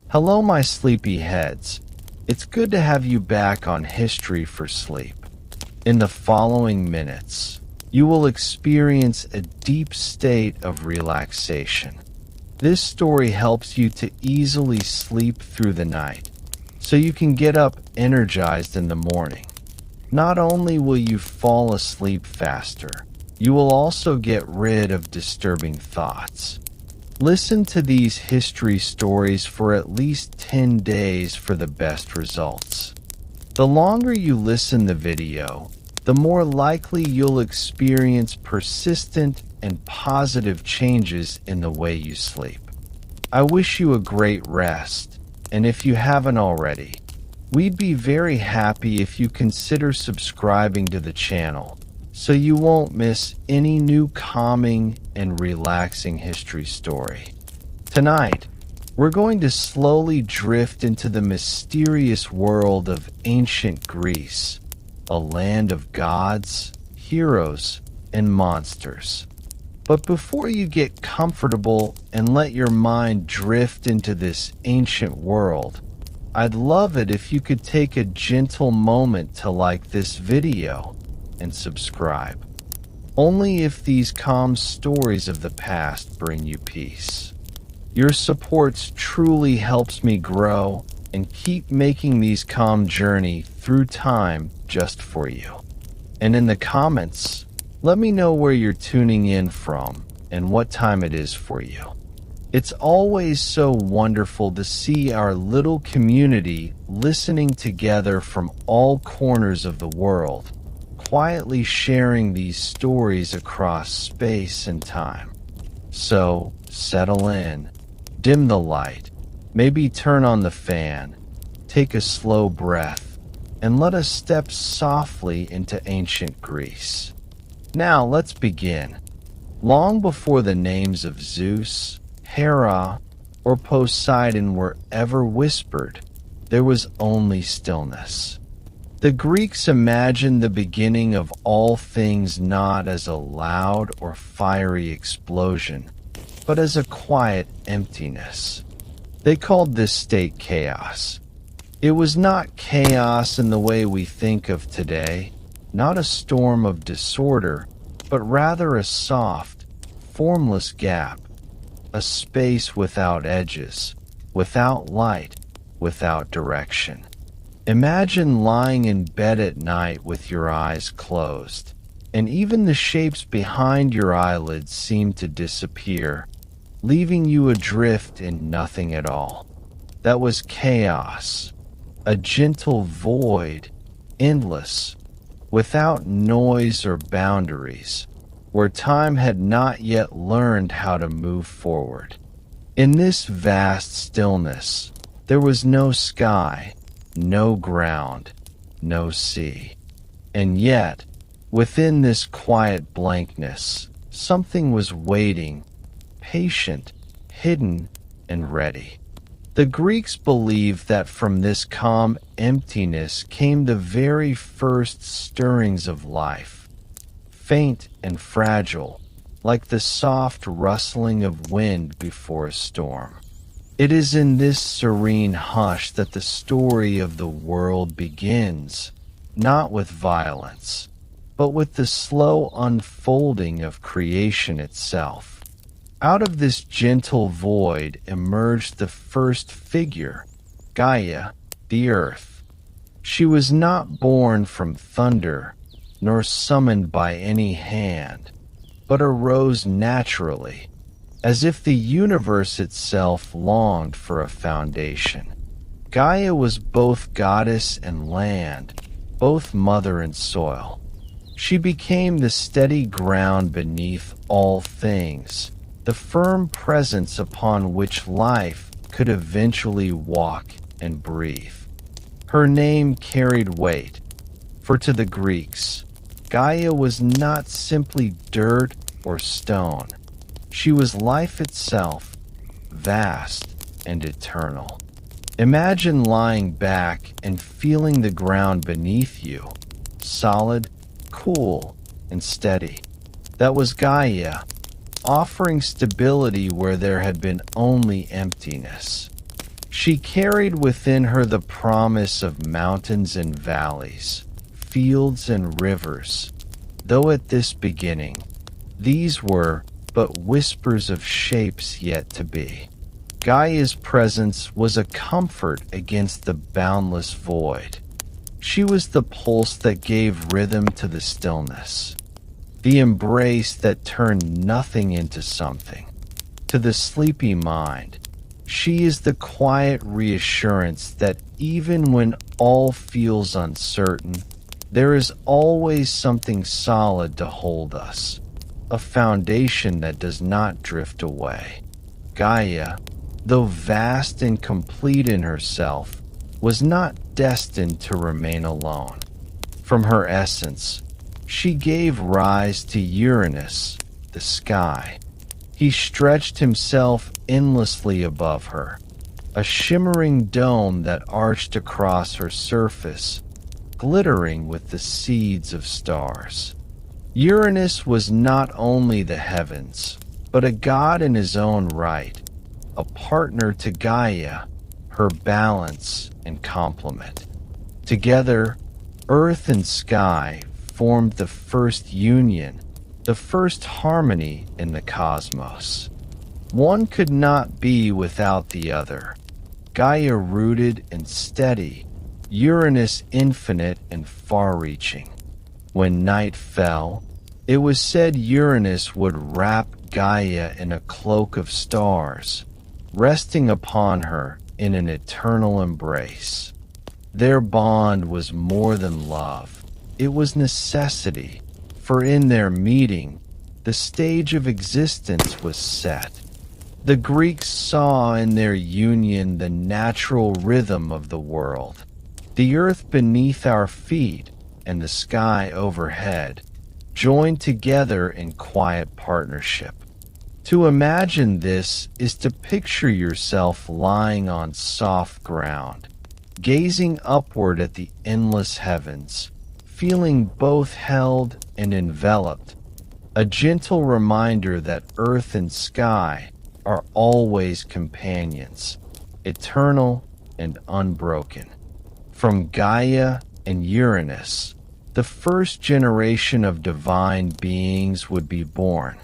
Hello, my sleepy heads. It's good to have you back on History for Sleep. In the following minutes, you will experience a deep state of relaxation. This story helps you to easily sleep through the night, so you can get up energized in the morning. Not only will you fall asleep faster, you will also get rid of disturbing thoughts. Listen to these history stories for at least 10 days for the best results. The longer you listen to the video, the more likely you'll experience persistent and positive changes in the way you sleep. I wish you a great rest, and if you haven't already, we'd be very happy if you consider subscribing to the channel so you won't miss any new calming and relaxing history story. Tonight, we're going to slowly drift into the mysterious world of ancient Greece, a land of gods, heroes, and monsters. But before you get comfortable and let your mind drift into this ancient world, I'd love it if you could take a gentle moment to like this video and subscribe. Only if these calm stories of the past bring you peace. Your support truly helps me grow and keep making these calm journey through time just for you. And in the comments, let me know where you're tuning in from and what time it is for you. It's always so wonderful to see our little community listening together from all corners of the world, quietly sharing these stories across space and time. So, settle in, dim the light, maybe turn on the fan, take a slow breath, and let us step softly into ancient Greece. Now, let's begin. Long before the names of Zeus, Hera, or Poseidon were ever whispered, there was only stillness. The Greeks imagined the beginning of all things not as a loud or fiery explosion, but as a quiet emptiness. They called this state chaos. It was not chaos in the way we think of today, not a storm of disorder, but rather a soft, formless gap, a space without edges, without light, without direction. Imagine lying in bed at night with your eyes closed, and even the shapes behind your eyelids seem to disappear, leaving you adrift in nothing at all. That was chaos, a gentle void, endless, without noise or boundaries, where time had not yet learned how to move forward. In this vast stillness, there was no sky, no ground, no sea. And yet, within this quiet blankness, something was waiting, patient, hidden, and ready. The Greeks believed that from this calm emptiness came the very first stirrings of life, faint and fragile, like the soft rustling of wind before a storm. It is in this serene hush that the story of the world begins, not with violence, but with the slow unfolding of creation itself. Out of this gentle void emerged the first figure, Gaia, the earth. She was not born from thunder, nor summoned by any hand, but arose naturally, as if the universe itself longed for a foundation. Gaia was both goddess and land, both mother and soil. She became the steady ground beneath all things, the firm presence upon which life could eventually walk and breathe. Her name carried weight, for to the Greeks, Gaia was not simply dirt or stone. She was life itself, vast and eternal. Imagine lying back and feeling the ground beneath you, solid, cool, and steady. That was Gaia, offering stability where there had been only emptiness. She carried within her the promise of mountains and valleys, fields and rivers, though at this beginning, these were but whispers of shapes yet to be. Gaia's presence was a comfort against the boundless void. She was the pulse that gave rhythm to the stillness, the embrace that turned nothing into something. To the sleepy mind, she is the quiet reassurance that even when all feels uncertain, there is always something solid to hold us, a foundation that does not drift away. Gaia, though vast and complete in herself, was not destined to remain alone. From her essence, she gave rise to Uranus, the sky. He stretched himself endlessly above her, a shimmering dome that arched across her surface, glittering with the seeds of stars. Uranus was not only the heavens, but a god in his own right, a partner to Gaia, her balance and complement. Together, earth and sky formed the first union, the first harmony in the cosmos. One could not be without the other. Gaia rooted and steady, Uranus infinite and far-reaching. When night fell, it was said Uranus would wrap Gaia in a cloak of stars, resting upon her in an eternal embrace. Their bond was more than love. It was necessity, for in their meeting, the stage of existence was set. The Greeks saw in their union the natural rhythm of the world. The earth beneath our feet and the sky overhead joined together in quiet partnership. To imagine this is to picture yourself lying on soft ground, gazing upward at the endless heavens, feeling both held and enveloped, a gentle reminder that earth and sky are always companions, eternal and unbroken. From Gaia and Uranus, the first generation of divine beings would be born.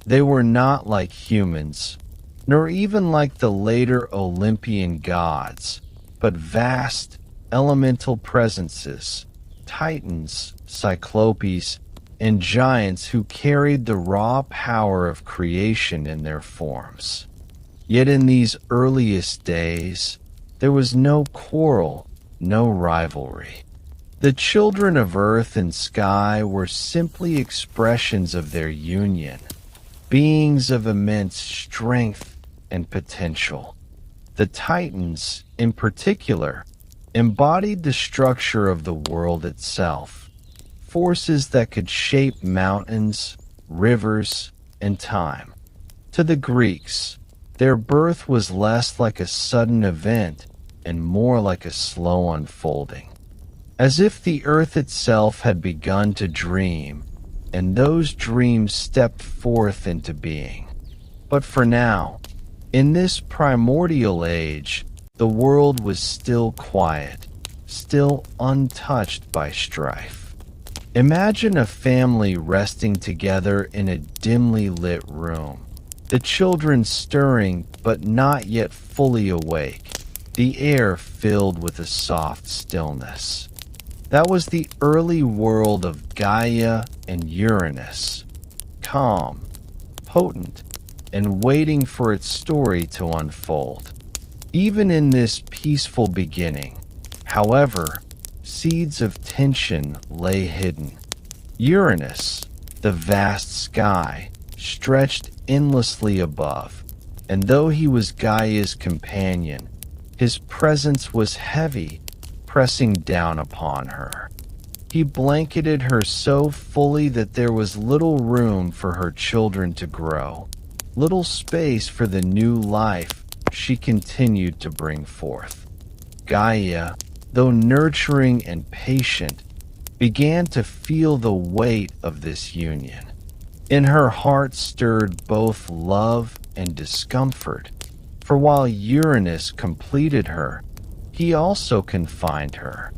They were not like humans, nor even like the later Olympian gods, but vast, elemental presences, titans, cyclopes, and giants who carried the raw power of creation in their forms. Yet in these earliest days, there was no quarrel, no rivalry. The children of earth and sky were simply expressions of their union, beings of immense strength and potential. The Titans, in particular, embodied the structure of the world itself, forces that could shape mountains, rivers, and time. To the Greeks, their birth was less like a sudden event and more like a slow unfolding, as if the earth itself had begun to dream, and those dreams stepped forth into being. But for now, in this primordial age, the world was still quiet, still untouched by strife. Imagine a family resting together in a dimly lit room, the children stirring but not yet fully awake, the air filled with a soft stillness. That was the early world of Gaia and Uranus, calm, potent, and waiting for its story to unfold. Even in this peaceful beginning, however, seeds of tension lay hidden. Uranus, the vast sky, stretched endlessly above, and though he was Gaia's companion, his presence was heavy, pressing down upon her. He blanketed her so fully that there was little room for her children to grow, little space for the new life she continued to bring forth. Gaia, though nurturing and patient, began to feel the weight of this union. In her heart stirred both love and discomfort, For while Uranus completed her, he also confined her.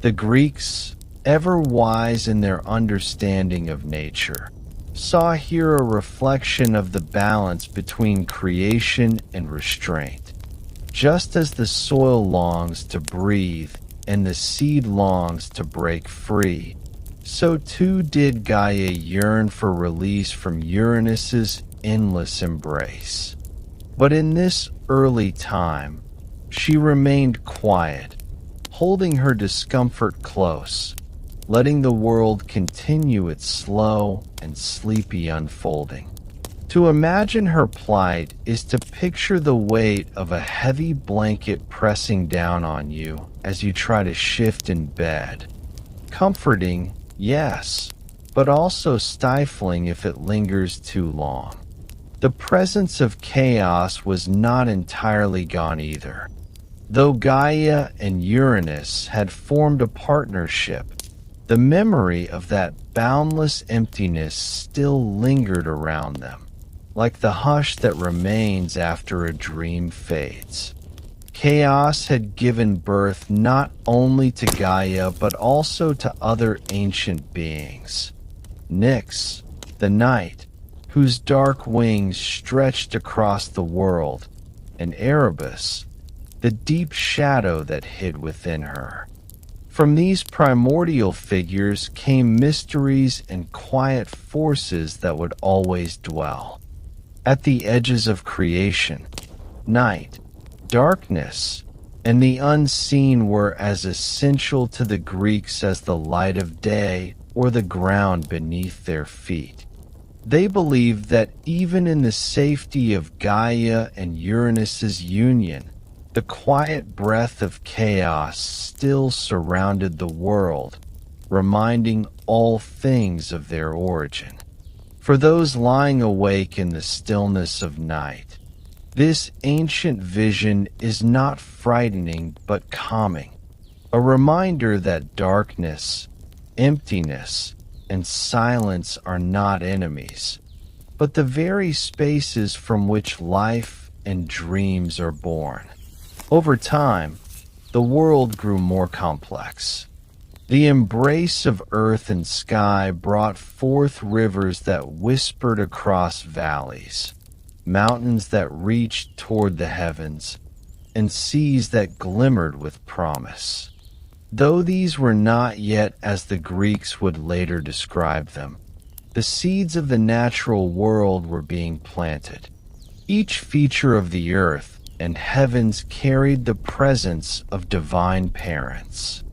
The Greeks, ever wise in their understanding of nature, saw here a reflection of the balance between creation and restraint. Just as the soil longs to breathe and the seed longs to break free, so too did Gaia yearn for release from Uranus's endless embrace. But in this early time, she remained quiet, holding her discomfort close, letting the world continue its slow and sleepy unfolding. To imagine her plight is to picture the weight of a heavy blanket pressing down on you as you try to shift in bed. Comforting, yes, but also stifling if it lingers too long. The presence of chaos was not entirely gone either. Though Gaia and Uranus had formed a partnership, the memory of that boundless emptiness still lingered around them, like the hush that remains after a dream fades. Chaos had given birth not only to Gaia but also to other ancient beings. Nyx, the night, whose dark wings stretched across the world, and Erebus, the deep shadow that hid within her. From these primordial figures came mysteries and quiet forces that would always dwell. At the edges of creation, night, darkness, and the unseen were as essential to the Greeks as the light of day or the ground beneath their feet. They believed that even in the safety of Gaia and Uranus's union, the quiet breath of chaos still surrounded the world, reminding all things of their origin. For those lying awake in the stillness of night, this ancient vision is not frightening but calming, a reminder that darkness, emptiness, and silence are not enemies, but the very spaces from which life and dreams are born. Over time, the world grew more complex. The embrace of earth and sky brought forth rivers that whispered across valleys, mountains that reached toward the heavens, and seas that glimmered with promise. Though these were not yet as the Greeks would later describe them, the seeds of the natural world were being planted. Each feature of the earth and heavens carried the presence of divine parents.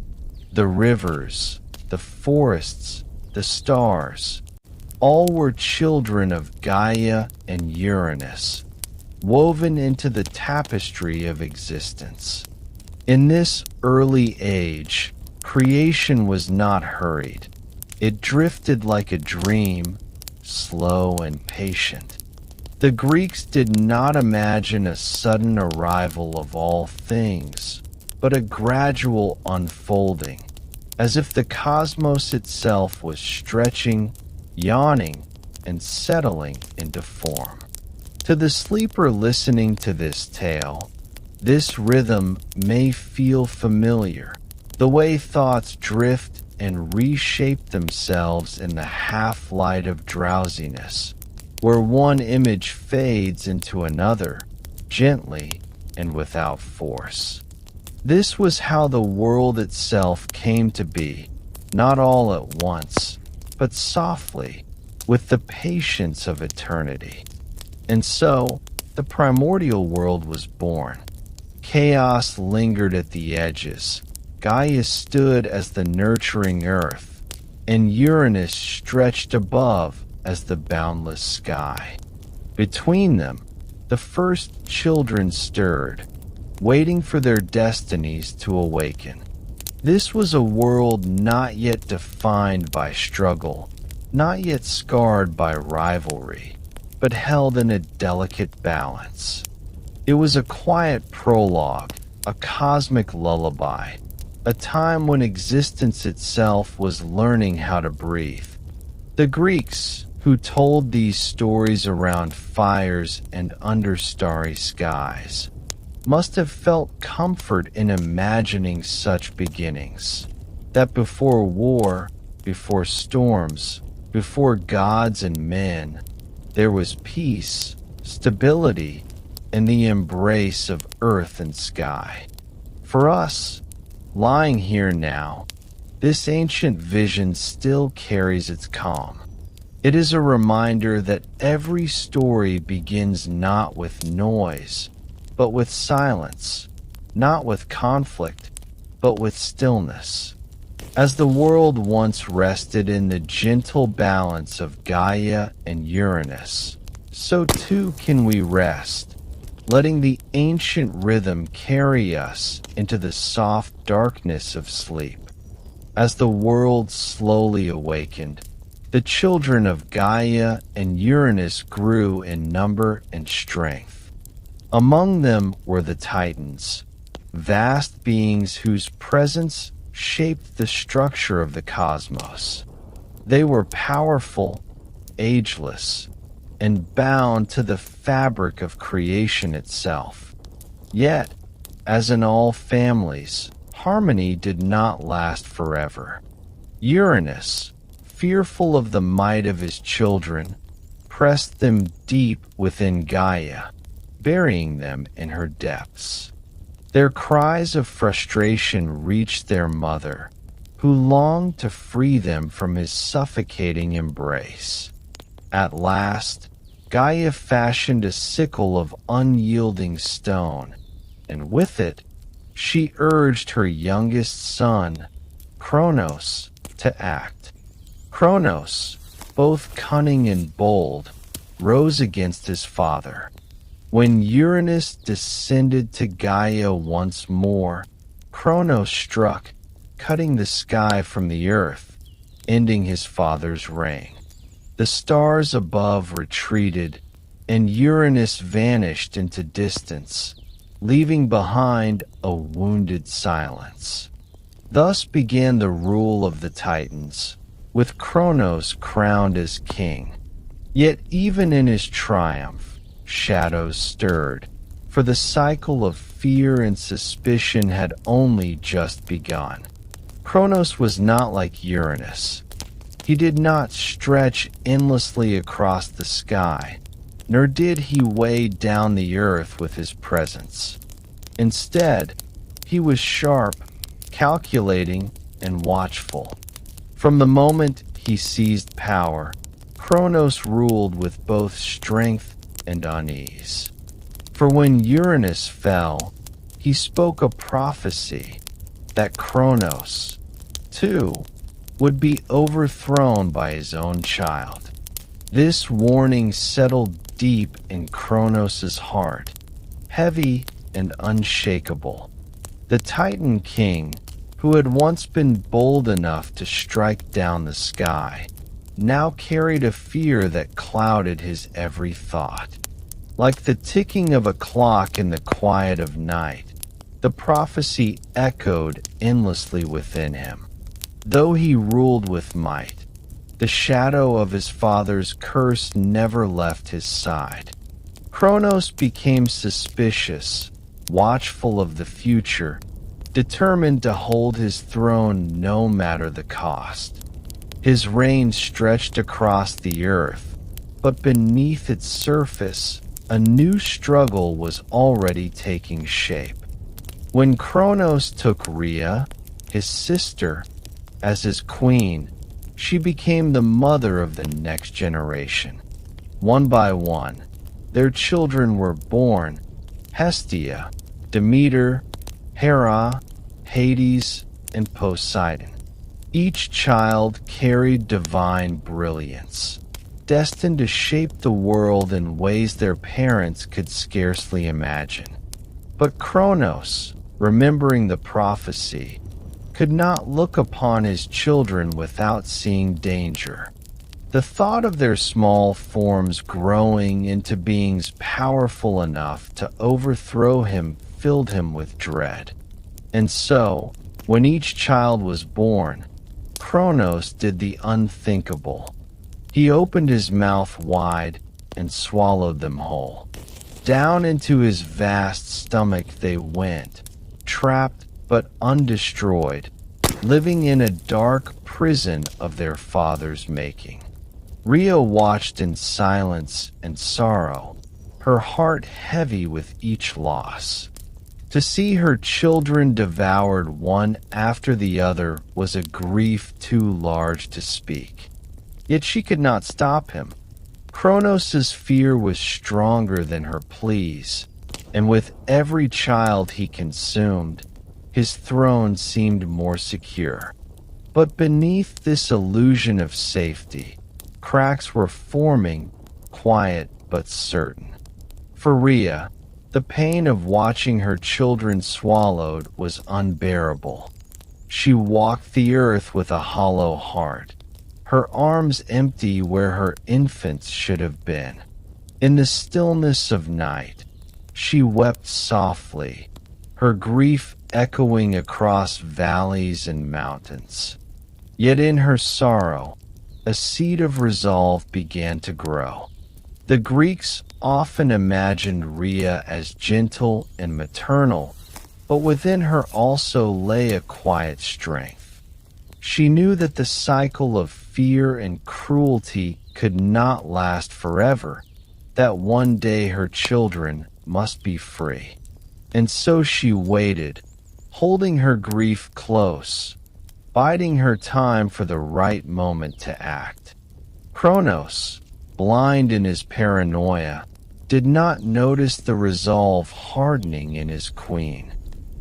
The rivers, the forests, the stars, all were children of Gaia and Uranus, woven into the tapestry of existence. In this early age, creation was not hurried. It drifted like a dream, slow and patient. The Greeks did not imagine a sudden arrival of all things, but a gradual unfolding, as if the cosmos itself was stretching, yawning, and settling into form. To the sleeper listening to this tale, this rhythm may feel familiar, the way thoughts drift and reshape themselves in the half-light of drowsiness, where one image fades into another, gently and without force. This was how the world itself came to be, not all at once, but softly, with the patience of eternity. And so, the primordial world was born. Chaos lingered at the edges. Gaia stood as the nurturing earth, and Uranus stretched above as the boundless sky. Between them, the first children stirred, waiting for their destinies to awaken. This was a world not yet defined by struggle, not yet scarred by rivalry, but held in a delicate balance. It was a quiet prologue, a cosmic lullaby, a time when existence itself was learning how to breathe. The Greeks, who told these stories around fires and under starry skies, must have felt comfort in imagining such beginnings, that before war, before storms, before gods and men, there was peace, stability, and the embrace of earth and sky. For us, lying here now, this ancient vision still carries its calm. It is a reminder that every story begins not with noise, but with silence, not with conflict, but with stillness. As the world once rested in the gentle balance of Gaia and Uranus, so too can we rest, letting the ancient rhythm carry us into the soft darkness of sleep. As the world slowly awakened, the children of Gaia and Uranus grew in number and strength. Among them were the Titans, vast beings whose presence shaped the structure of the cosmos. They were powerful, ageless, and bound to the fabric of creation itself. Yet, as in all families, harmony did not last forever. Uranus, fearful of the might of his children, pressed them deep within Gaia, burying them in her depths. Their cries of frustration reached their mother, who longed to free them from his suffocating embrace. At last, Gaia fashioned a sickle of unyielding stone, and with it, she urged her youngest son, Kronos, to act. Kronos, both cunning and bold, rose against his father. When Uranus descended to Gaia once more, Kronos struck, cutting the sky from the earth, ending his father's reign. The stars above retreated, and Uranus vanished into distance, leaving behind a wounded silence. Thus began the rule of the Titans, with Kronos crowned as king. Yet even in his triumph, shadows stirred, for the cycle of fear and suspicion had only just begun. Kronos was not like Uranus. He did not stretch endlessly across the sky, nor did he weigh down the earth with his presence. Instead, he was sharp, calculating, and watchful. From the moment he seized power, Kronos ruled with both strength and unease. For when Uranus fell, he spoke a prophecy that Kronos, too, would be overthrown by his own child. This warning settled deep in Kronos' heart, heavy and unshakable. The Titan King, who had once been bold enough to strike down the sky, now carried a fear that clouded his every thought. Like the ticking of a clock in the quiet of night, the prophecy echoed endlessly within him. Though he ruled with might, the shadow of his father's curse never left his side. Kronos became suspicious, watchful of the future, determined to hold his throne no matter the cost. His reign stretched across the earth, but beneath its surface, a new struggle was already taking shape. When Kronos took Rhea, his sister, as his queen, she became the mother of the next generation. One by one, their children were born: Hestia, Demeter, Hera, Hades, and Poseidon. Each child carried divine brilliance, destined to shape the world in ways their parents could scarcely imagine. But Kronos, remembering the prophecy, could not look upon his children without seeing danger. The thought of their small forms growing into beings powerful enough to overthrow him filled him with dread. And so, when each child was born, Kronos did the unthinkable. He opened his mouth wide and swallowed them whole. Down into his vast stomach they went, trapped but undestroyed, living in a dark prison of their father's making. Rhea watched in silence and sorrow, her heart heavy with each loss. To see her children devoured one after the other was a grief too large to speak. Yet she could not stop him. Kronos' fear was stronger than her pleas, and with every child he consumed, his throne seemed more secure. But beneath this illusion of safety, cracks were forming, quiet but certain. For Rhea, the pain of watching her children swallowed was unbearable. She walked the earth with a hollow heart, her arms empty where her infants should have been. In the stillness of night, she wept softly, her grief echoing across valleys and mountains. Yet in her sorrow, a seed of resolve began to grow. The Greeks often imagined Rhea as gentle and maternal, but within her also lay a quiet strength. She knew that the cycle of fear and cruelty could not last forever, that one day her children must be free. And so she waited, holding her grief close, biding her time for the right moment to act. Kronos, blind in his paranoia, did not notice the resolve hardening in his queen.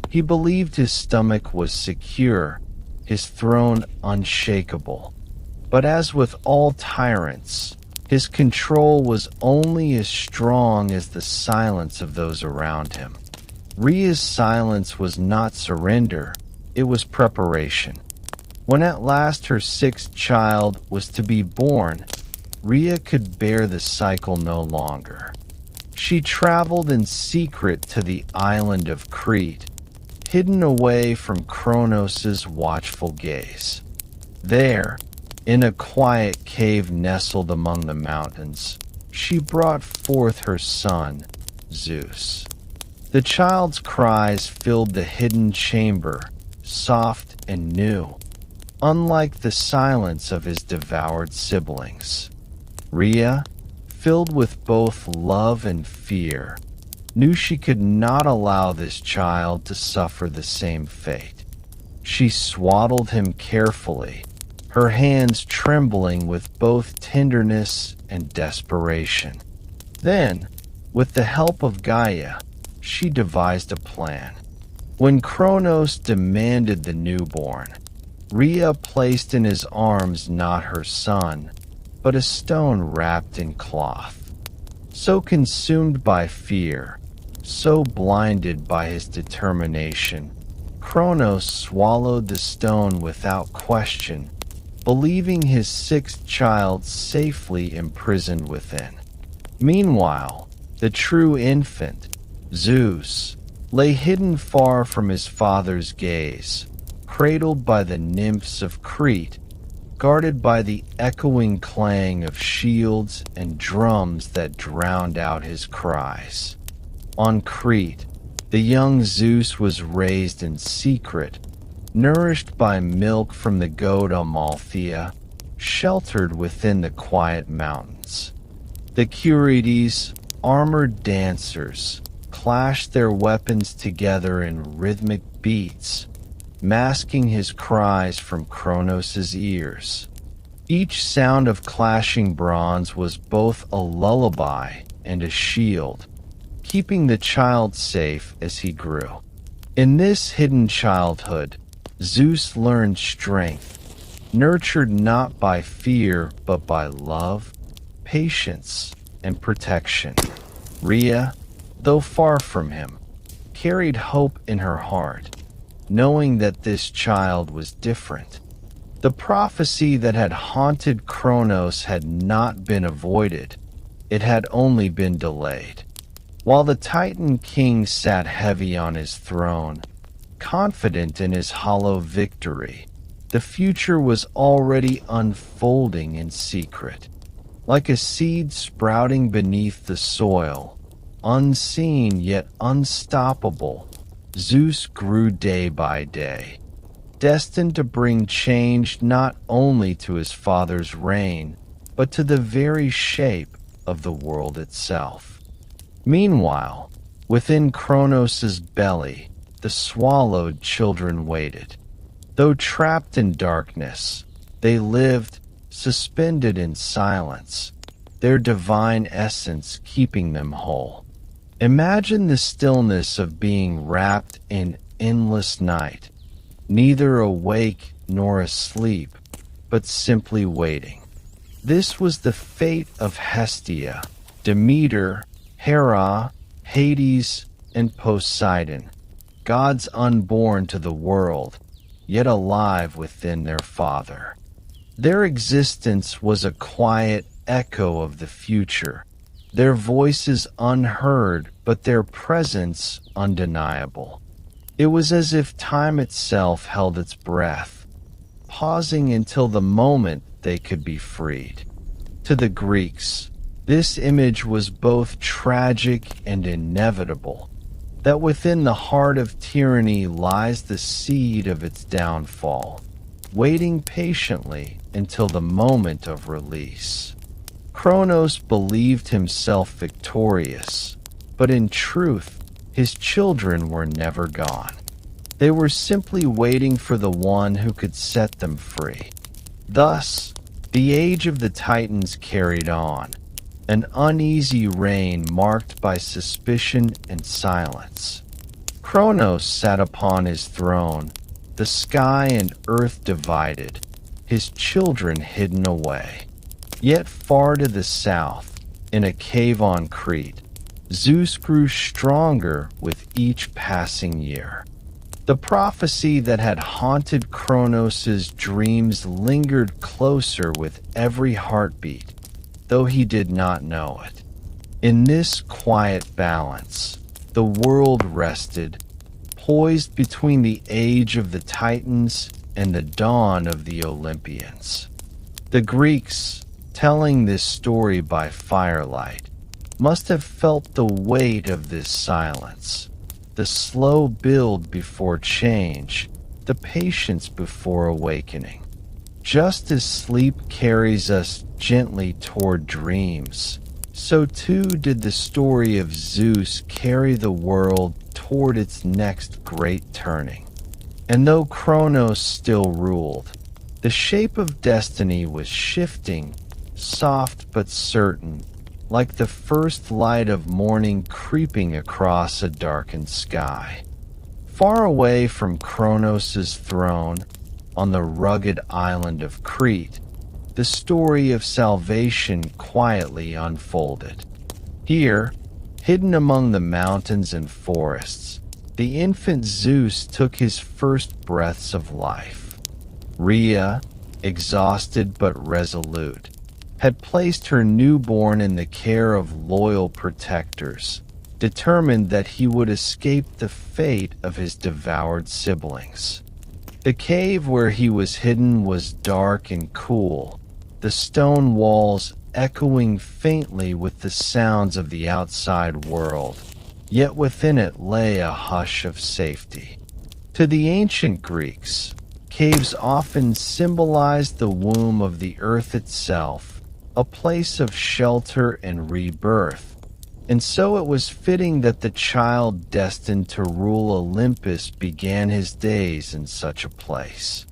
He believed his stomach was secure, his throne unshakable. But as with all tyrants, his control was only as strong as the silence of those around him. Rhea's silence was not surrender, it was preparation. When at last her sixth child was to be born, Rhea could bear the cycle no longer. She traveled in secret to the island of Crete, hidden away from Kronos' watchful gaze. There, in a quiet cave nestled among the mountains, she brought forth her son, Zeus. The child's cries filled the hidden chamber, soft and new, unlike the silence of his devoured siblings. Rhea, filled with both love and fear, knew she could not allow this child to suffer the same fate. She swaddled him carefully, her hands trembling with both tenderness and desperation. Then, with the help of Gaia, she devised a plan. When Kronos demanded the newborn, Rhea placed in his arms not her son, but a stone wrapped in cloth. So consumed by fear, so blinded by his determination, Kronos swallowed the stone without question, believing his sixth child safely imprisoned within. Meanwhile, the true infant, Zeus, lay hidden far from his father's gaze, cradled by the nymphs of Crete, guarded by the echoing clang of shields and drums that drowned out his cries. On Crete, the young Zeus was raised in secret, nourished by milk from the goat Amalthea, sheltered within the quiet mountains. The Curetes, armored dancers, clashed their weapons together in rhythmic beats, masking his cries from Kronos' ears. Each sound of clashing bronze was both a lullaby and a shield, keeping the child safe as he grew. In this hidden childhood, Zeus learned strength, nurtured not by fear but by love, patience, and protection. Rhea, though far from him, carried hope in her heart, knowing that this child was different. The prophecy that had haunted Kronos had not been avoided, it had only been delayed. While the Titan king sat heavy on his throne, confident in his hollow victory, the future was already unfolding in secret. Like a seed sprouting beneath the soil, unseen yet unstoppable, Zeus grew day by day, destined to bring change not only to his father's reign, but to the very shape of the world itself. Meanwhile, within Kronos' belly, the swallowed children waited. Though trapped in darkness, they lived, suspended in silence, their divine essence keeping them whole. Imagine the stillness of being wrapped in endless night, neither awake nor asleep, but simply waiting. This was the fate of Hestia, Demeter, Hera, Hades, and Poseidon, gods unborn to the world, yet alive within their father. Their existence was a quiet echo of the future, their voices unheard, but their presence undeniable. It was as if time itself held its breath, pausing until the moment they could be freed. To the Greeks, this image was both tragic and inevitable, that within the heart of tyranny lies the seed of its downfall, waiting patiently until the moment of release. Kronos believed himself victorious, but in truth, his children were never gone. They were simply waiting for the one who could set them free. Thus, the age of the Titans carried on, an uneasy reign marked by suspicion and silence. Kronos sat upon his throne, the sky and earth divided, his children hidden away. Yet far to the south, in a cave on Crete, Zeus grew stronger with each passing year. The prophecy that had haunted Kronos' dreams lingered closer with every heartbeat, though he did not know it. In this quiet balance, the world rested, poised between the age of the Titans and the dawn of the Olympians. The Greeks, telling this story by firelight, must have felt the weight of this silence, the slow build before change, the patience before awakening. Just as sleep carries us gently toward dreams, so too did the story of Zeus carry the world toward its next great turning. And though Kronos still ruled, the shape of destiny was shifting, soft but certain, like the first light of morning creeping across a darkened sky. Far away from Kronos' throne, on the rugged island of Crete, the story of salvation quietly unfolded. Here, hidden among the mountains and forests, the infant Zeus took his first breaths of life. Rhea, exhausted but resolute, had placed her newborn in the care of loyal protectors, determined that he would escape the fate of his devoured siblings. The cave where he was hidden was dark and cool, the stone walls echoing faintly with the sounds of the outside world, yet within it lay a hush of safety. To the ancient Greeks, caves often symbolized the womb of the earth itself, a place of shelter and rebirth, and so it was fitting that the child destined to rule Olympus began his days in such a place.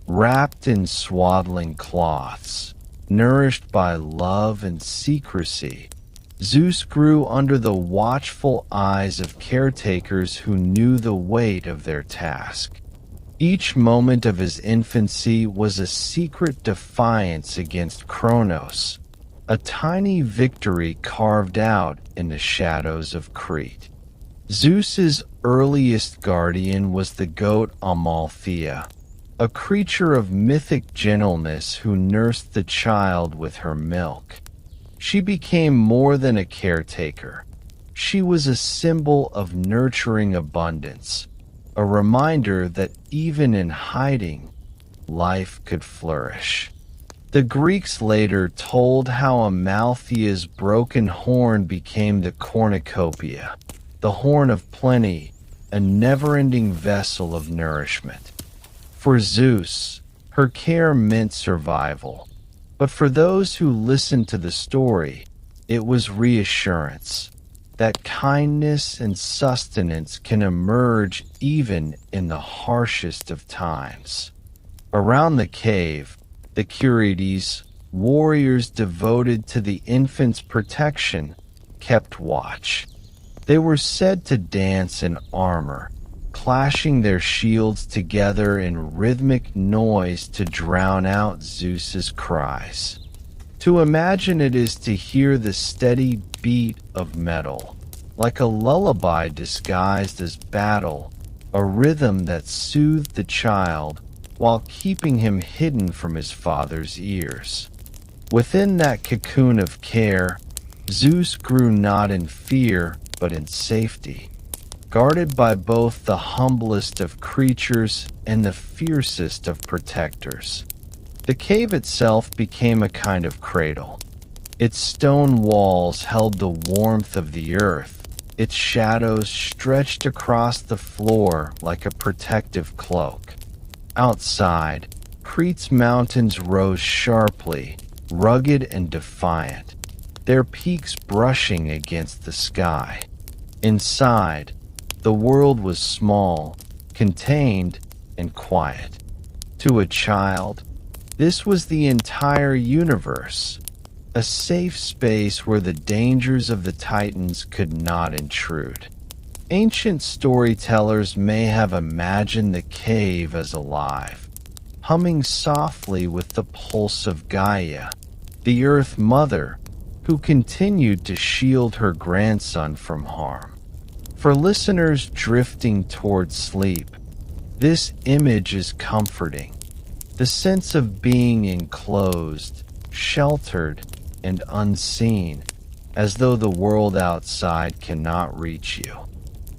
Wrapped in swaddling cloths, nourished by love and secrecy, Zeus grew under the watchful eyes of caretakers who knew the weight of their task. Each moment of his infancy was a secret defiance against Kronos, a tiny victory carved out in the shadows of Crete. Zeus's earliest guardian was the goat Amalthea, a creature of mythic gentleness who nursed the child with her milk. She became more than a caretaker. She was a symbol of nurturing abundance, a reminder that even in hiding, life could flourish. The Greeks later told how Amalthea's broken horn became the cornucopia, the horn of plenty, a never-ending vessel of nourishment. For Zeus, her care meant survival, but for those who listened to the story, it was reassurance that kindness and sustenance can emerge even in the harshest of times. Around the cave, the Curetes, warriors devoted to the infant's protection, kept watch. They were said to dance in armor, clashing their shields together in rhythmic noise to drown out Zeus's cries. To imagine it is to hear the steady beat of metal, like a lullaby disguised as battle, a rhythm that soothed the child while keeping him hidden from his father's ears. Within that cocoon of care, Zeus grew not in fear, but in safety, guarded by both the humblest of creatures and the fiercest of protectors. The cave itself became a kind of cradle. Its stone walls held the warmth of the earth, its shadows stretched across the floor like a protective cloak. Outside, Crete's mountains rose sharply, rugged and defiant, their peaks brushing against the sky. Inside, the world was small, contained, and quiet. To a child, this was the entire universe, a safe space where the dangers of the Titans could not intrude. Ancient storytellers may have imagined the cave as alive, humming softly with the pulse of Gaia, the Earth Mother, who continued to shield her grandson from harm. For listeners drifting toward sleep, this image is comforting. The sense of being enclosed, sheltered, and unseen, as though the world outside cannot reach you.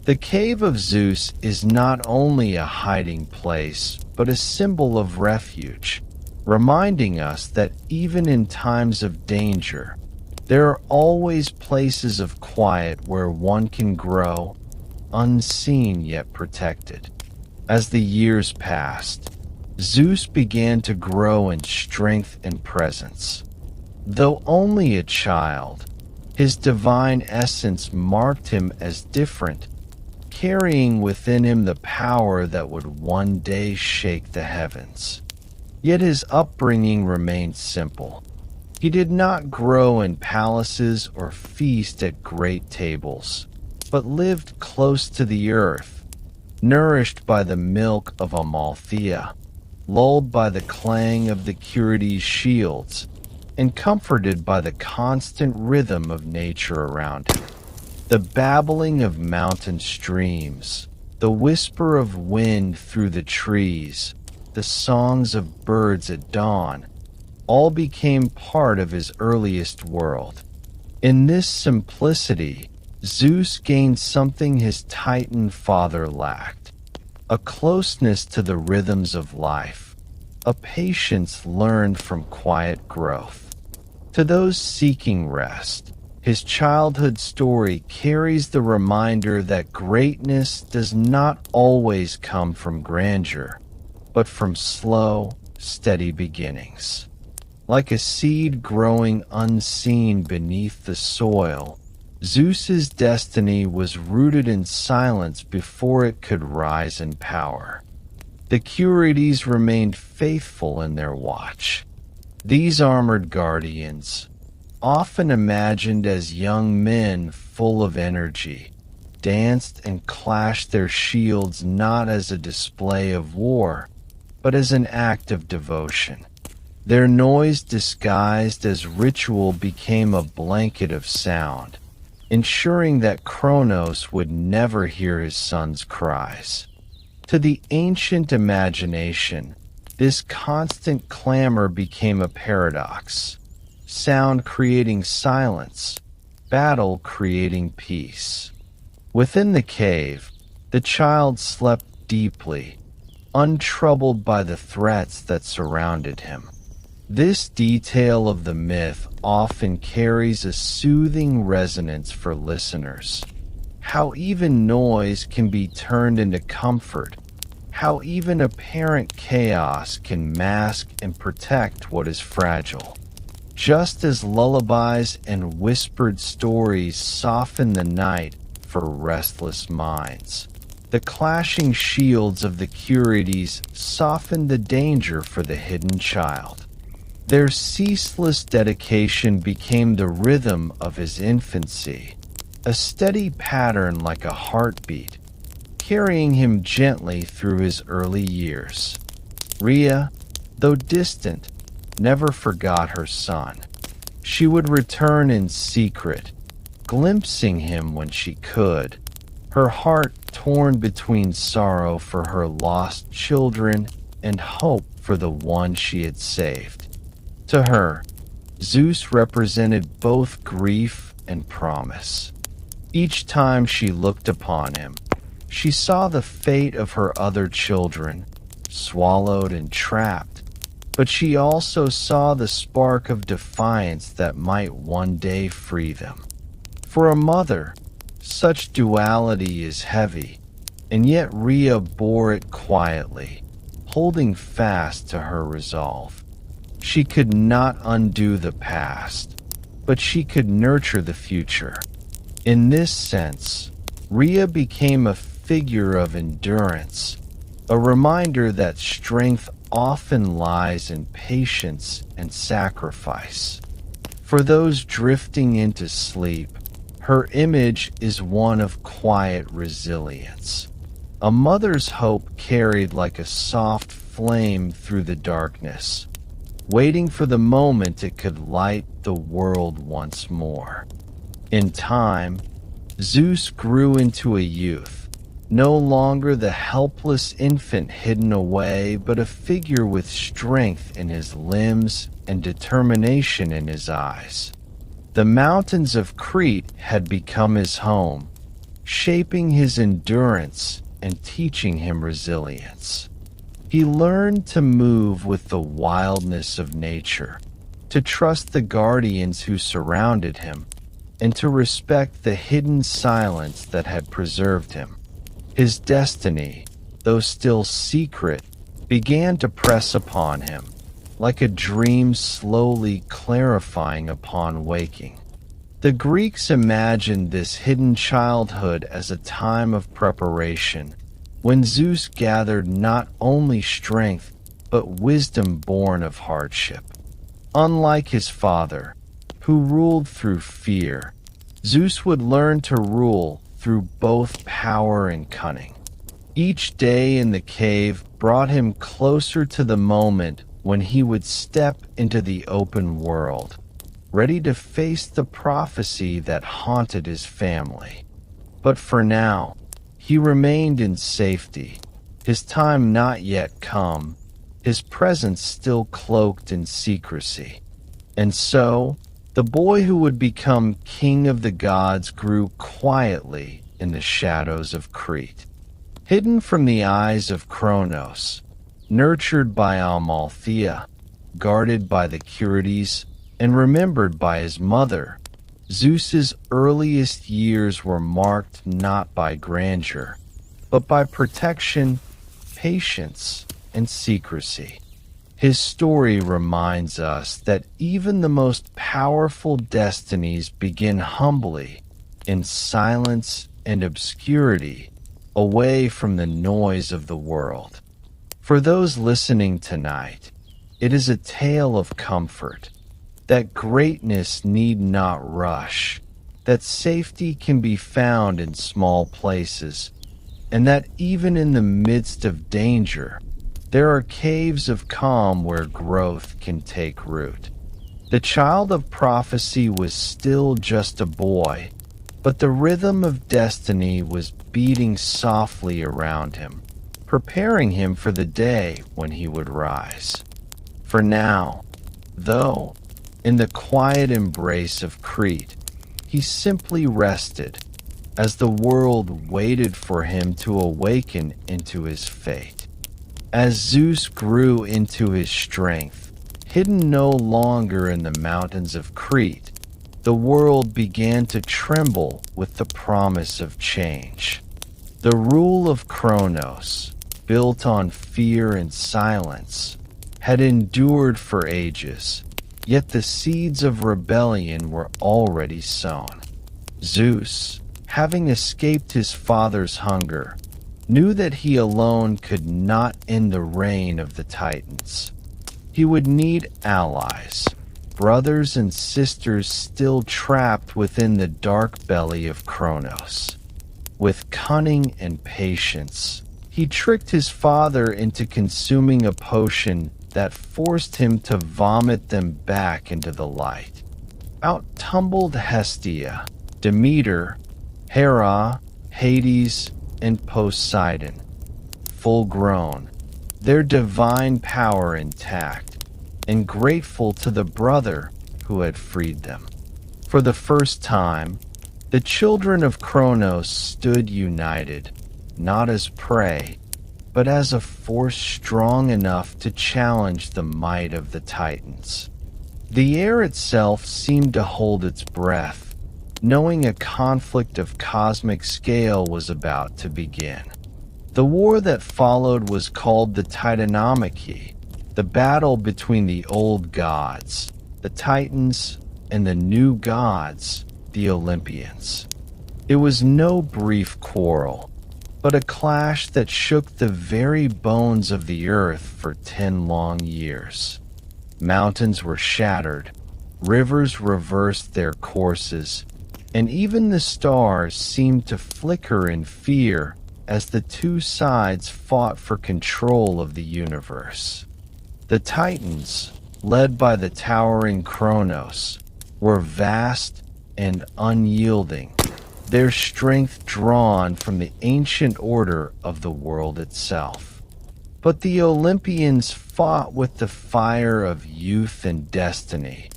The Cave of Zeus is not only a hiding place, but a symbol of refuge, reminding us that even in times of danger, there are always places of quiet where one can grow, unseen yet protected. As the years passed, Zeus began to grow in strength and presence. Though only a child, his divine essence marked him as different, carrying within him the power that would one day shake the heavens. Yet his upbringing remained simple. He did not grow in palaces or feast at great tables, but lived close to the earth, nourished by the milk of Amalthea, lulled by the clang of the Curetes' shields, and comforted by the constant rhythm of nature around him. The babbling of mountain streams, the whisper of wind through the trees, the songs of birds at dawn, all became part of his earliest world. In this simplicity, Zeus gained something his Titan father lacked: a closeness to the rhythms of life, a patience learned from quiet growth. To those seeking rest, his childhood story carries the reminder that greatness does not always come from grandeur, but from slow, steady beginnings. Like a seed growing unseen beneath the soil, Zeus's destiny was rooted in silence before it could rise in power. The Curetes remained faithful in their watch. These armored guardians, often imagined as young men full of energy, danced and clashed their shields not as a display of war, but as an act of devotion. Their noise disguised as ritual became a blanket of sound, ensuring that Kronos would never hear his son's cries. To the ancient imagination, this constant clamor became a paradox: sound creating silence, battle creating peace. Within the cave, the child slept deeply, untroubled by the threats that surrounded him. This detail of the myth often carries a soothing resonance for listeners. How even noise can be turned into comfort, how even apparent chaos can mask and protect what is fragile. Just as lullabies and whispered stories soften the night for restless minds, the clashing shields of the Curides soften the danger for the hidden child. Their ceaseless dedication became the rhythm of his infancy, a steady pattern like a heartbeat, carrying him gently through his early years. Rhea, though distant, never forgot her son. She would return in secret, glimpsing him when she could, her heart torn between sorrow for her lost children and hope for the one she had saved. To her, Zeus represented both grief and promise. Each time she looked upon him, she saw the fate of her other children, swallowed and trapped, but she also saw the spark of defiance that might one day free them. For a mother, such duality is heavy, and yet Rhea bore it quietly, holding fast to her resolve. She could not undo the past, but she could nurture the future. In this sense, Rhea became a figure of endurance, a reminder that strength often lies in patience and sacrifice. For those drifting into sleep, her image is one of quiet resilience, a mother's hope carried like a soft flame through the darkness, waiting for the moment it could light the world once more. In time, Zeus grew into a youth, no longer the helpless infant hidden away, but a figure with strength in his limbs and determination in his eyes. The mountains of Crete had become his home, shaping his endurance and teaching him resilience. He learned to move with the wildness of nature, to trust the guardians who surrounded him, and to respect the hidden silence that had preserved him. His destiny, though still secret, began to press upon him, like a dream slowly clarifying upon waking. The Greeks imagined this hidden childhood as a time of preparation, when Zeus gathered not only strength, but wisdom born of hardship. Unlike his father, who ruled through fear, Zeus would learn to rule through both power and cunning. Each day in the cave brought him closer to the moment when he would step into the open world, ready to face the prophecy that haunted his family. But for now, he remained in safety, his time not yet come, his presence still cloaked in secrecy. And so, the boy who would become king of the gods grew quietly in the shadows of Crete. Hidden from the eyes of Kronos, nurtured by Amalthea, guarded by the Curides, and remembered by his mother, Zeus's earliest years were marked not by grandeur, but by protection, patience, and secrecy. His story reminds us that even the most powerful destinies begin humbly, in silence and obscurity, away from the noise of the world. For those listening tonight, it is a tale of comfort, that greatness need not rush, that safety can be found in small places, and that even in the midst of danger, there are caves of calm where growth can take root. The child of prophecy was still just a boy, but the rhythm of destiny was beating softly around him, preparing him for the day when he would rise. For now, though, in the quiet embrace of Crete, he simply rested, as the world waited for him to awaken into his fate. As Zeus grew into his strength, Hidden no longer in the mountains of Crete, the world began to tremble with the promise of change. The rule of Kronos, built on fear and silence, had endured for ages, yet the seeds of rebellion were already sown. Zeus, having escaped his father's hunger, knew that he alone could not end the reign of the Titans. He would need allies, brothers and sisters still trapped within the dark belly of Kronos. With cunning and patience, he tricked his father into consuming a potion that forced him to vomit them back into the light. Out tumbled Hestia, Demeter, Hera, Hades, and Poseidon, full grown, their divine power intact, and grateful to the brother who had freed them. For the first time, the children of Kronos stood united, not as prey, but as a force strong enough to challenge the might of the Titans. The air itself seemed to hold its breath, knowing a conflict of cosmic scale was about to begin. The war that followed was called the Titanomachy, the battle between the old gods, the Titans, and the new gods, the Olympians. It was no brief quarrel, but a clash that shook the very bones of the earth for 10 long years. Mountains were shattered, rivers reversed their courses, and even the stars seemed to flicker in fear as the two sides fought for control of the universe. The Titans, led by the towering Kronos, were vast and unyielding, their strength drawn from the ancient order of the world itself. But the Olympians fought with the fire of youth and destiny,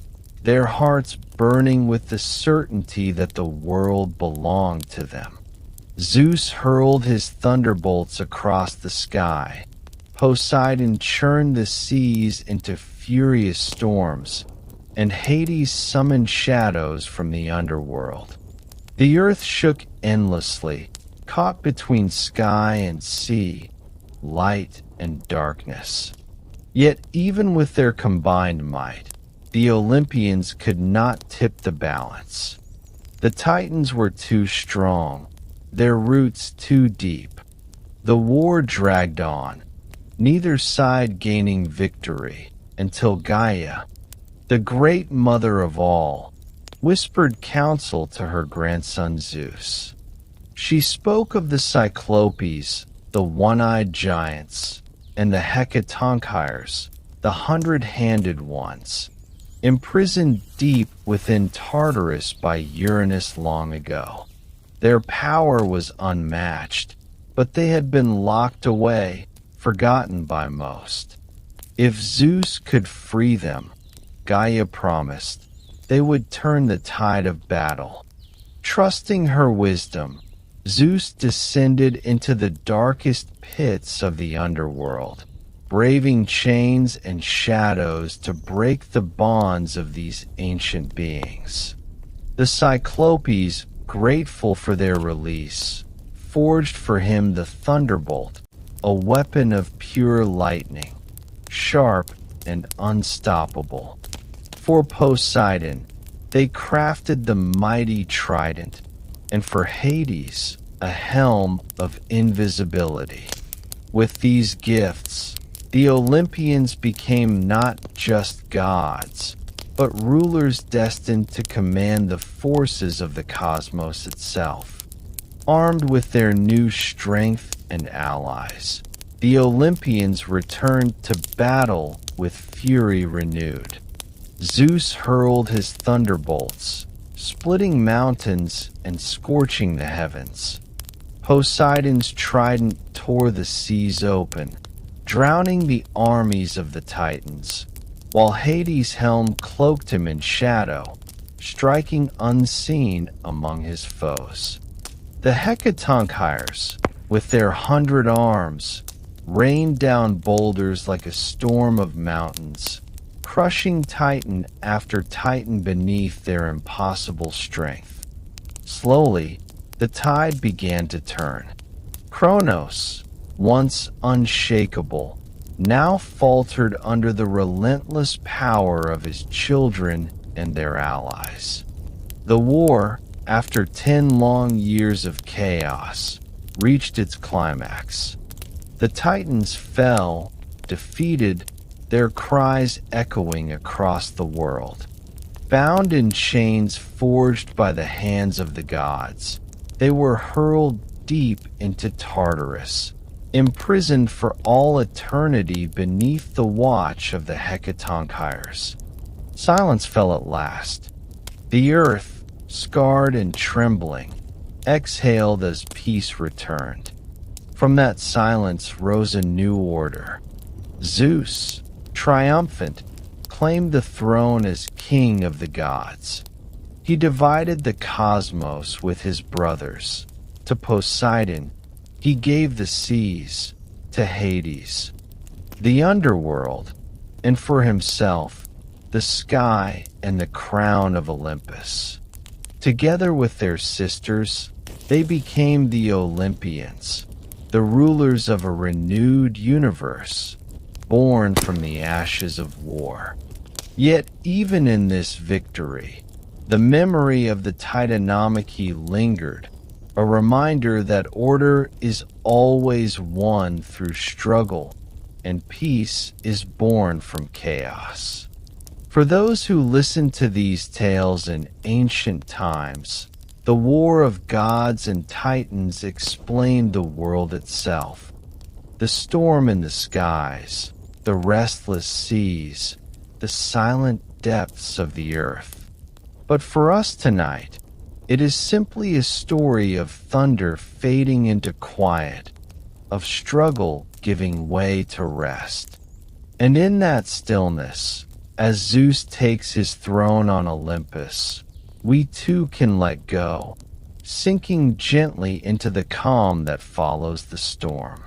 their hearts burning with the certainty that the world belonged to them. Zeus hurled his thunderbolts across the sky. Poseidon churned the seas into furious storms, and Hades summoned shadows from the underworld. The earth shook endlessly, caught between sky and sea, light and darkness. Yet even with their combined might, the Olympians could not tip the balance. The Titans were too strong, their roots too deep. The war dragged on, neither side gaining victory, until Gaia, the great mother of all, whispered counsel to her grandson Zeus. She spoke of the Cyclopes, the one-eyed giants, and the Hecatonchyres, the hundred-handed ones, imprisoned deep within Tartarus by Uranus long ago. Their power was unmatched, but they had been locked away, forgotten by most. If Zeus could free them, Gaia promised, they would turn the tide of battle. Trusting her wisdom, Zeus descended into the darkest pits of the underworld, braving chains and shadows to break the bonds of these ancient beings. The Cyclopes, grateful for their release, forged for him the thunderbolt, a weapon of pure lightning, sharp and unstoppable. For Poseidon, they crafted the mighty trident, and for Hades, a helm of invisibility. With these gifts, the Olympians became not just gods, but rulers destined to command the forces of the cosmos itself. Armed with their new strength and allies, the Olympians returned to battle with fury renewed. Zeus hurled his thunderbolts, splitting mountains and scorching the heavens. Poseidon's trident tore the seas open, drowning the armies of the Titans, while Hades' helm cloaked him in shadow, striking unseen among his foes. The Hecatonchyres, with their 100 arms, rained down boulders like a storm of mountains, crushing titan after titan beneath their impossible strength. Slowly, the tide began to turn. Kronos, once unshakable, now faltered under the relentless power of his children and their allies. The war, after 10 long years of chaos, reached its climax. The Titans fell, defeated, their cries echoing across the world. Bound in chains forged by the hands of the gods, they were hurled deep into Tartarus, imprisoned for all eternity beneath the watch of the Hecatonchires. Silence fell at last. The earth, scarred and trembling, exhaled as peace returned. From that silence rose a new order. Zeus, triumphant, claimed the throne as king of the gods. He divided the cosmos with his brothers. To Poseidon, he gave the seas, to Hades, the underworld, and for himself, the sky and the crown of Olympus. Together with their sisters, they became the Olympians, the rulers of a renewed universe, born from the ashes of war. Yet even in this victory, the memory of the Titanomachy lingered, a reminder that order is always won through struggle, and peace is born from chaos. For those who listened to these tales in ancient times, the war of gods and titans explained the world itself. The storm in the skies, the restless seas, the silent depths of the earth. But for us tonight, it is simply a story of thunder fading into quiet, of struggle giving way to rest. And in that stillness, as Zeus takes his throne on Olympus, we too can let go, sinking gently into the calm that follows the storm.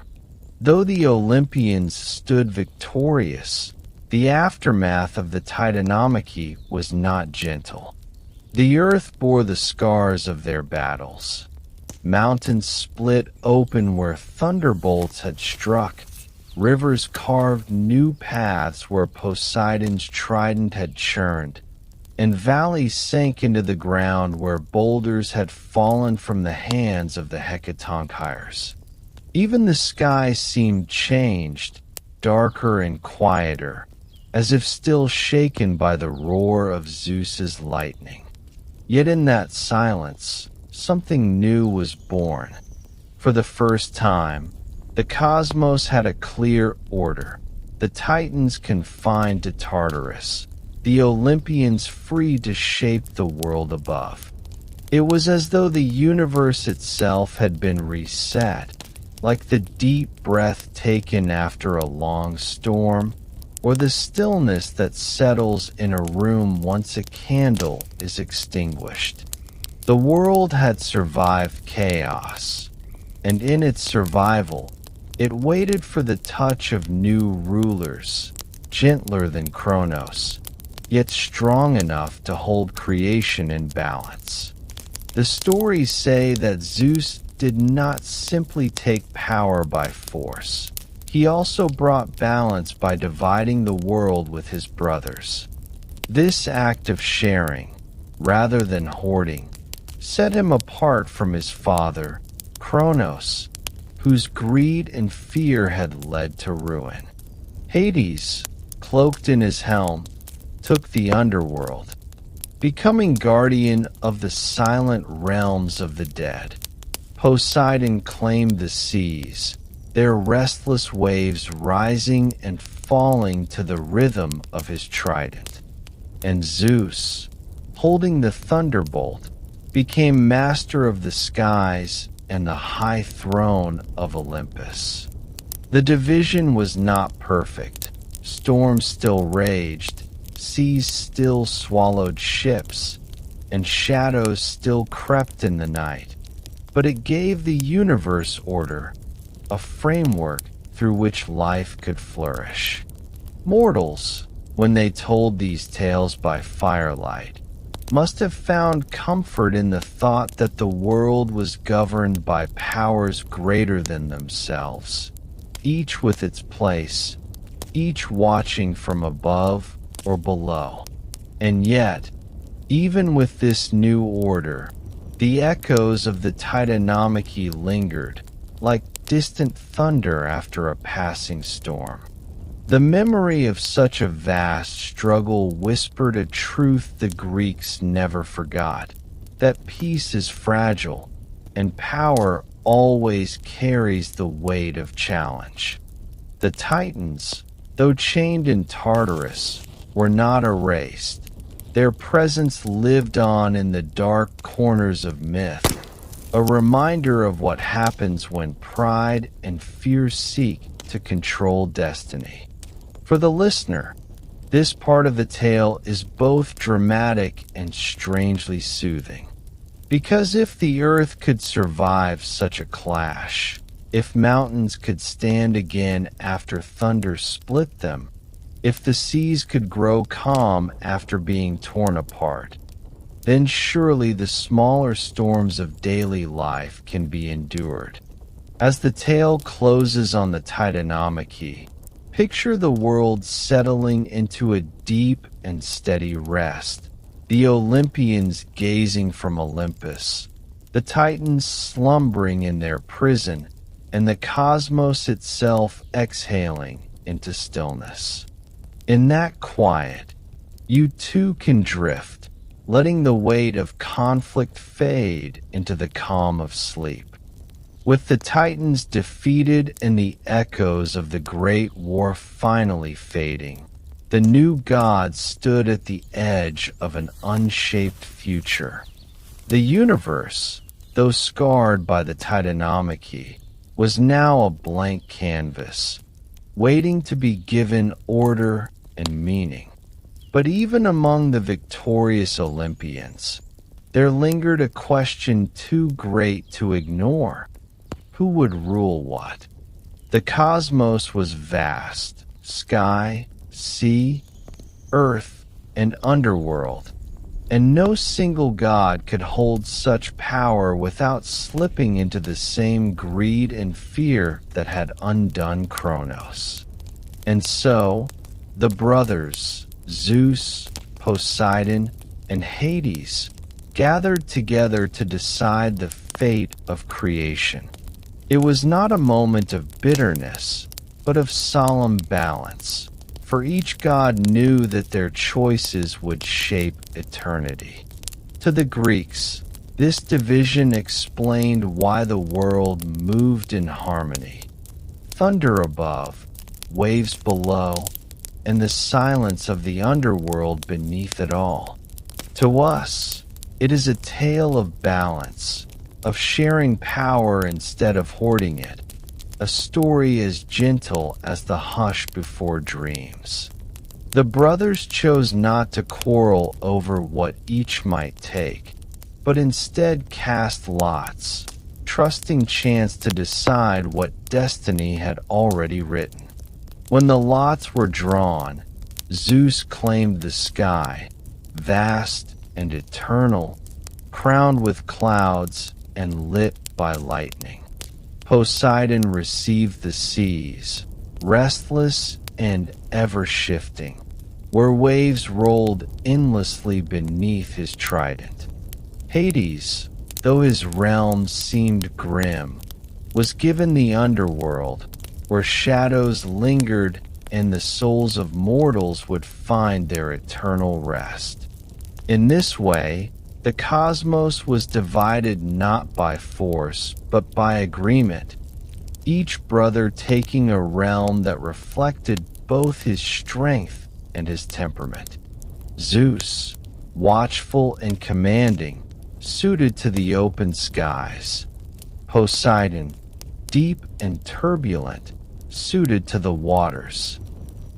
Though the Olympians stood victorious, the aftermath of the Titanomachy was not gentle. The earth bore the scars of their battles. Mountains split open where thunderbolts had struck. Rivers carved new paths where Poseidon's trident had churned, and valleys sank into the ground where boulders had fallen from the hands of the Hecatonchires. Even the sky seemed changed, darker and quieter, as if still shaken by the roar of Zeus's lightning. Yet in that silence, something new was born. For the first time, the cosmos had a clear order, the Titans confined to Tartarus, the Olympians free to shape the world above. It was as though the universe itself had been reset, like the deep breath taken after a long storm, or the stillness that settles in a room once a candle is extinguished. The world had survived chaos, and in its survival, it waited for the touch of new rulers, gentler than Kronos, yet strong enough to hold creation in balance. The stories say that Zeus did not simply take power by force. He also brought balance by dividing the world with his brothers. This act of sharing, rather than hoarding, set him apart from his father, Kronos, whose greed and fear had led to ruin. Hades, cloaked in his helm, took the underworld, becoming guardian of the silent realms of the dead. Poseidon claimed the seas, their restless waves rising and falling to the rhythm of his trident. And Zeus, holding the thunderbolt, became master of the skies and the high throne of Olympus. The division was not perfect. Storms still raged, seas still swallowed ships, and shadows still crept in the night. But it gave the universe order, a framework through which life could flourish. Mortals, when they told these tales by firelight, must have found comfort in the thought that the world was governed by powers greater than themselves, each with its place, each watching from above or below. And yet, even with this new order, the echoes of the Titanomachy lingered, like distant thunder after a passing storm. The memory of such a vast struggle whispered a truth the Greeks never forgot, that peace is fragile, and power always carries the weight of challenge. The Titans, though chained in Tartarus, were not erased. Their presence lived on in the dark corners of myth, a reminder of what happens when pride and fear seek to control destiny. For the listener, this part of the tale is both dramatic and strangely soothing. Because if the earth could survive such a clash, if mountains could stand again after thunder split them, if the seas could grow calm after being torn apart, then surely the smaller storms of daily life can be endured. As the tale closes on the Titanomachy, picture the world settling into a deep and steady rest, the Olympians gazing from Olympus, the Titans slumbering in their prison, and the cosmos itself exhaling into stillness. In that quiet, you too can drift, letting the weight of conflict fade into the calm of sleep. With the Titans defeated and the echoes of the Great War finally fading, the new gods stood at the edge of an unshaped future. The universe, though scarred by the Titanomachy, was now a blank canvas, waiting to be given order and meaning. But even among the victorious Olympians, there lingered a question too great to ignore. Who would rule what? The cosmos was vast, sky, sea, earth, and underworld, and no single god could hold such power without slipping into the same greed and fear that had undone Kronos. And so, the brothers, Zeus, Poseidon, and Hades, gathered together to decide the fate of creation. It was not a moment of bitterness, but of solemn balance, for each god knew that their choices would shape eternity. To the Greeks, this division explained why the world moved in harmony. Thunder above, waves below, and the silence of the underworld beneath it all. To us, it is a tale of balance, of sharing power instead of hoarding it, a story as gentle as the hush before dreams. The brothers chose not to quarrel over what each might take, but instead cast lots, trusting chance to decide what destiny had already written. When the lots were drawn, Zeus claimed the sky, vast and eternal, crowned with clouds and lit by lightning. Poseidon received the seas, restless and ever-shifting, where waves rolled endlessly beneath his trident. Hades, though his realm seemed grim, was given the underworld, where shadows lingered and the souls of mortals would find their eternal rest. In this way, the cosmos was divided not by force, but by agreement, each brother taking a realm that reflected both his strength and his temperament. Zeus, watchful and commanding, suited to the open skies. Poseidon, deep and turbulent, suited to the waters.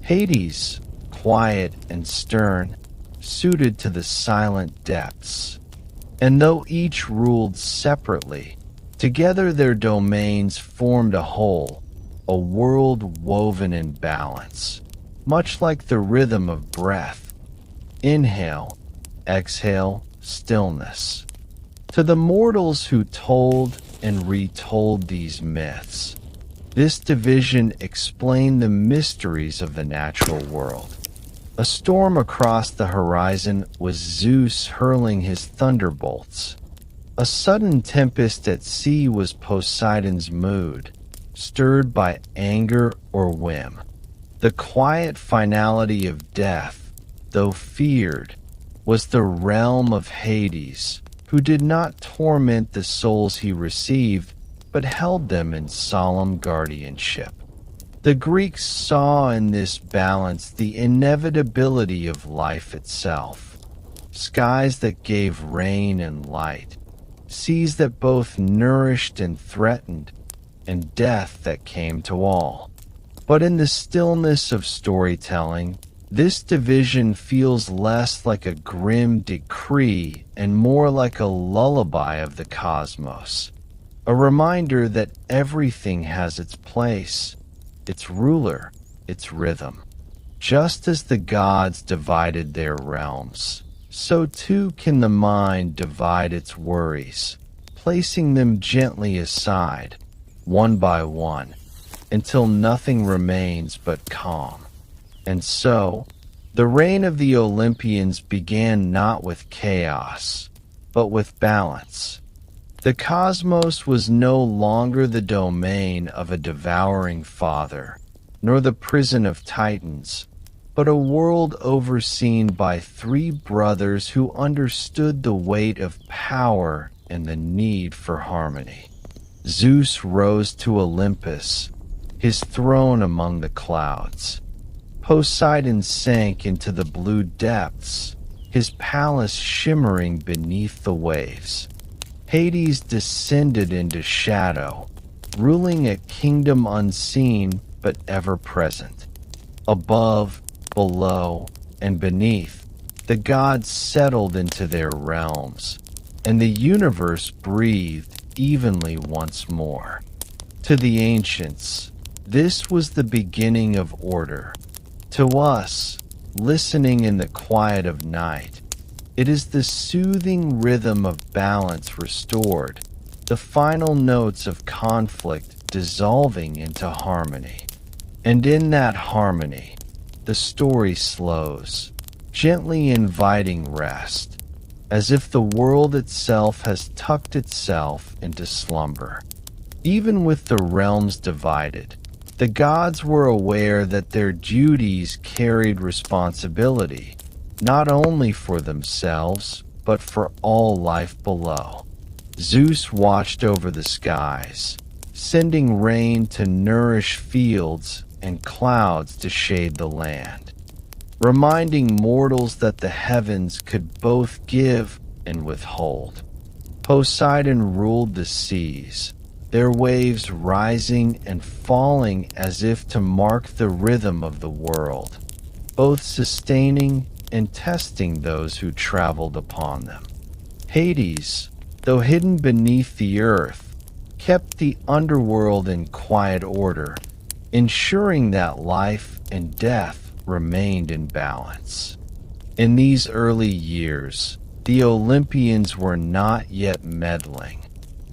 Hades, quiet and stern, suited to the silent depths. And though each ruled separately, together their domains formed a whole, a world woven in balance. much like the rhythm of breath. Inhale, exhale, stillness. To the mortals who told and retold these myths, this division explained the mysteries of the natural world. A storm across the horizon was Zeus hurling his thunderbolts. A sudden tempest at sea was Poseidon's mood, stirred by anger or whim. The quiet finality of death, though feared, was the realm of Hades, who did not torment the souls he received, but held them in solemn guardianship. The Greeks saw in this balance the inevitability of life itself. Skies that gave rain and light, seas that both nourished and threatened, and death that came to all. But in the stillness of storytelling, this division feels less like a grim decree and more like a lullaby of the cosmos, a reminder that everything has its place, its ruler, its rhythm. Just as the gods divided their realms, so too can the mind divide its worries, placing them gently aside, one by one, until nothing remains but calm. And so, the reign of the Olympians began not with chaos, but with balance. The cosmos was no longer the domain of a devouring father, nor the prison of titans, but a world overseen by three brothers who understood the weight of power and the need for harmony. Zeus rose to Olympus, his throne among the clouds. Poseidon sank into the blue depths, his palace shimmering beneath the waves. Hades descended into shadow, ruling a kingdom unseen but ever present. Above, below, and beneath, the gods settled into their realms, and the universe breathed evenly once more. To the ancients, this was the beginning of order. To us, listening in the quiet of night, it is the soothing rhythm of balance restored, the final notes of conflict dissolving into harmony. And in that harmony, the story slows, gently inviting rest, as if the world itself has tucked itself into slumber. Even with the realms divided, the gods were aware that their duties carried responsibility, not only for themselves, but for all life below. Zeus watched over the skies, sending rain to nourish fields and clouds to shade the land, reminding mortals that the heavens could both give and withhold. Poseidon ruled the seas, their waves rising and falling as if to mark the rhythm of the world, both sustaining and testing those who traveled upon them. Hades, though hidden beneath the earth, kept the underworld in quiet order, ensuring that life and death remained in balance. In these early years, the Olympians were not yet meddling,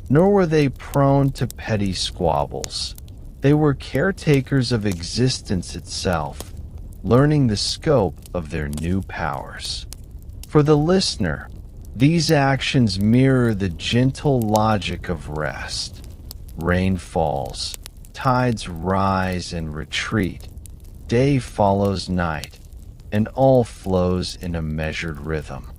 nor were they prone to petty squabbles. They were caretakers of existence itself, learning the scope of their new powers. For the listener, these actions mirror the gentle logic of rest. Rain falls, tides rise and retreat, day follows night, and all flows in a measured rhythm.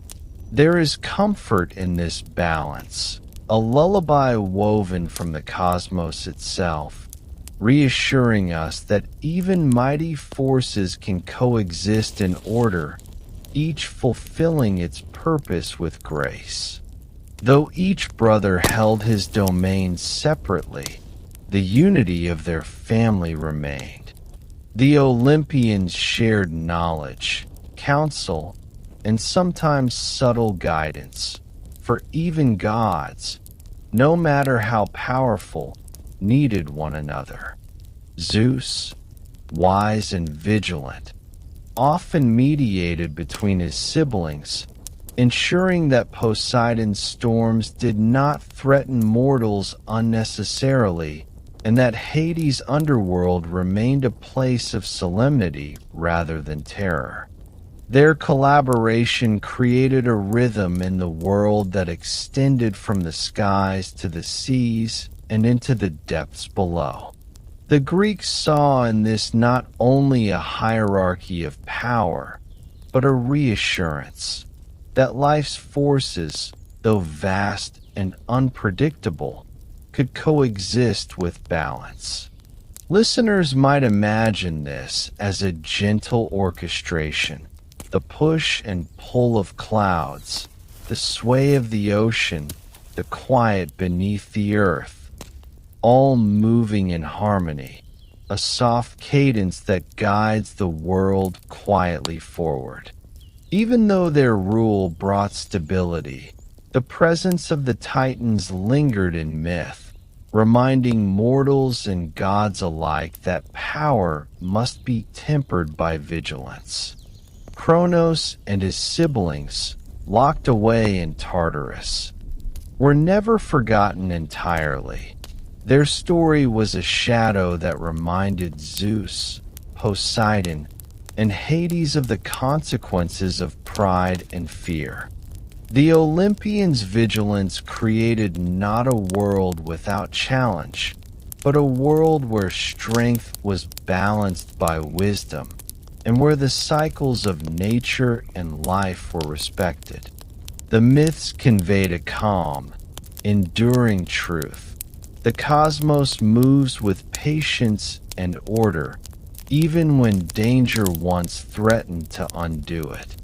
There is comfort in this balance, a lullaby woven from the cosmos itself, reassuring us that even mighty forces can coexist in order, each fulfilling its purpose with grace. Though each brother held his domain separately, the unity of their family remained. The Olympians shared knowledge, counsel, and sometimes subtle guidance, for even gods, no matter how powerful, needed one another. Zeus, wise and vigilant, often mediated between his siblings, ensuring that Poseidon's storms did not threaten mortals unnecessarily, and that Hades' underworld remained a place of solemnity rather than terror. Their collaboration created a rhythm in the world that extended from the skies to the seas and into the depths below. The Greeks saw in this not only a hierarchy of power, but a reassurance that life's forces, though vast and unpredictable, could coexist with balance. Listeners might imagine this as a gentle orchestration, the push and pull of clouds, the sway of the ocean, the quiet beneath the earth, all moving in harmony, a soft cadence that guides the world quietly forward. Even though their rule brought stability, the presence of the Titans lingered in myth, reminding mortals and gods alike that power must be tempered by vigilance. Kronos and his siblings, locked away in Tartarus, were never forgotten entirely. Their story was a shadow that reminded Zeus, Poseidon, and Hades of the consequences of pride and fear. The Olympians' vigilance created not a world without challenge, but a world where strength was balanced by wisdom, and where the cycles of nature and life were respected. The myths conveyed a calm, enduring truth. The cosmos moves with patience and order, even when danger once threatened to undo it.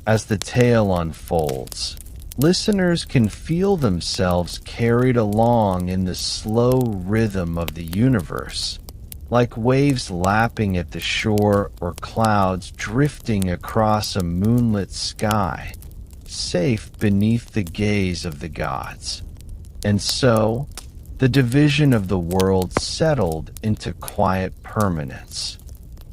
As the tale unfolds, listeners can feel themselves carried along in the slow rhythm of the universe, like waves lapping at the shore or clouds drifting across a moonlit sky, safe beneath the gaze of the gods. And so, the division of the world settled into quiet permanence.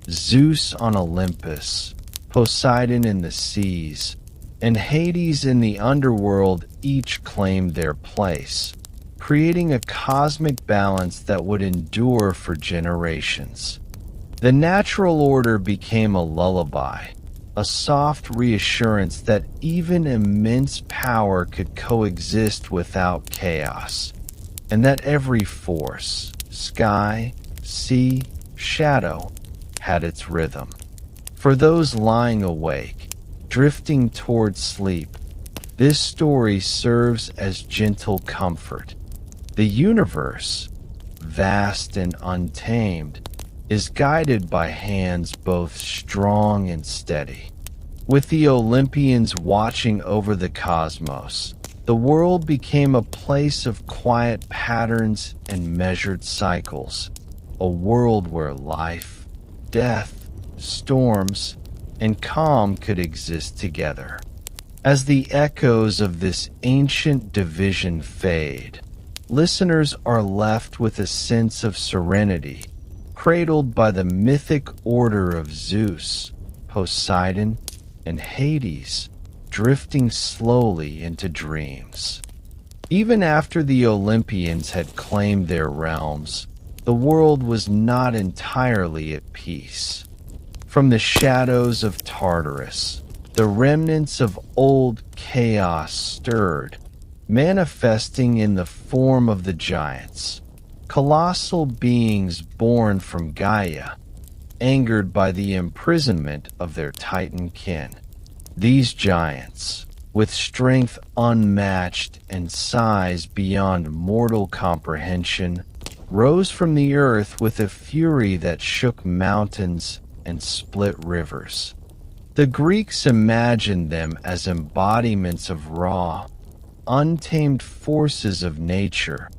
Zeus on Olympus, Poseidon in the seas, and Hades in the underworld each claimed their place, creating a cosmic balance that would endure for generations. The natural order became a lullaby, a soft reassurance that even immense power could coexist without chaos, and that every force, sky, sea, shadow, had its rhythm. For those lying awake, drifting toward sleep, this story serves as gentle comfort. The universe, vast and untamed, is guided by hands both strong and steady. With the Olympians watching over the cosmos, the world became a place of quiet patterns and measured cycles, a world where life, death, storms, and calm could exist together. As the echoes of this ancient division fade, listeners are left with a sense of serenity, cradled by the mythic order of Zeus, Poseidon, and Hades, drifting slowly into dreams. Even after the Olympians had claimed their realms, the world was not entirely at peace. From the shadows of Tartarus, the remnants of old chaos stirred, manifesting in the form of the giants, colossal beings born from Gaia, angered by the imprisonment of their Titan kin. These giants, with strength unmatched and size beyond mortal comprehension, rose from the earth with a fury that shook mountains and split rivers. The Greeks imagined them as embodiments of raw, untamed forces of nature,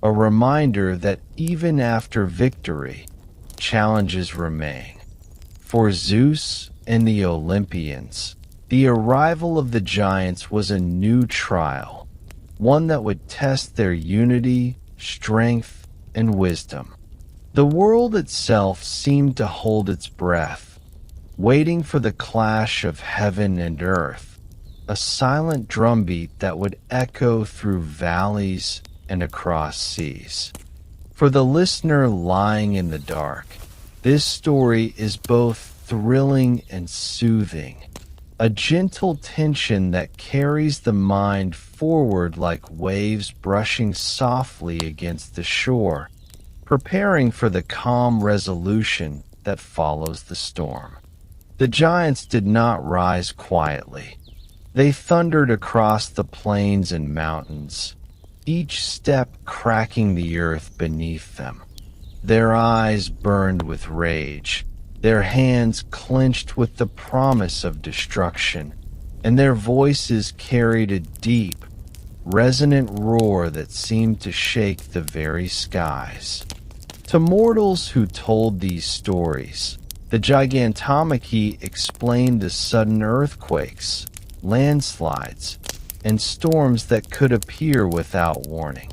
a reminder that even after victory, challenges remain. For Zeus and the Olympians, the arrival of the giants was a new trial, one that would test their unity, strength, and wisdom. The world itself seemed to hold its breath, waiting for the clash of heaven and earth, a silent drumbeat that would echo through valleys and across seas. For the listener lying in the dark, this story is both thrilling and soothing, a gentle tension that carries the mind forward like waves brushing softly against the shore, preparing for the calm resolution that follows the storm. The giants did not rise quietly. They thundered across the plains and mountains, each step cracking the earth beneath them. Their eyes burned with rage, their hands clenched with the promise of destruction, and their voices carried a deep, resonant roar that seemed to shake the very skies. To mortals who told these stories, the Gigantomachy explained the sudden earthquakes, landslides, and storms that could appear without warning.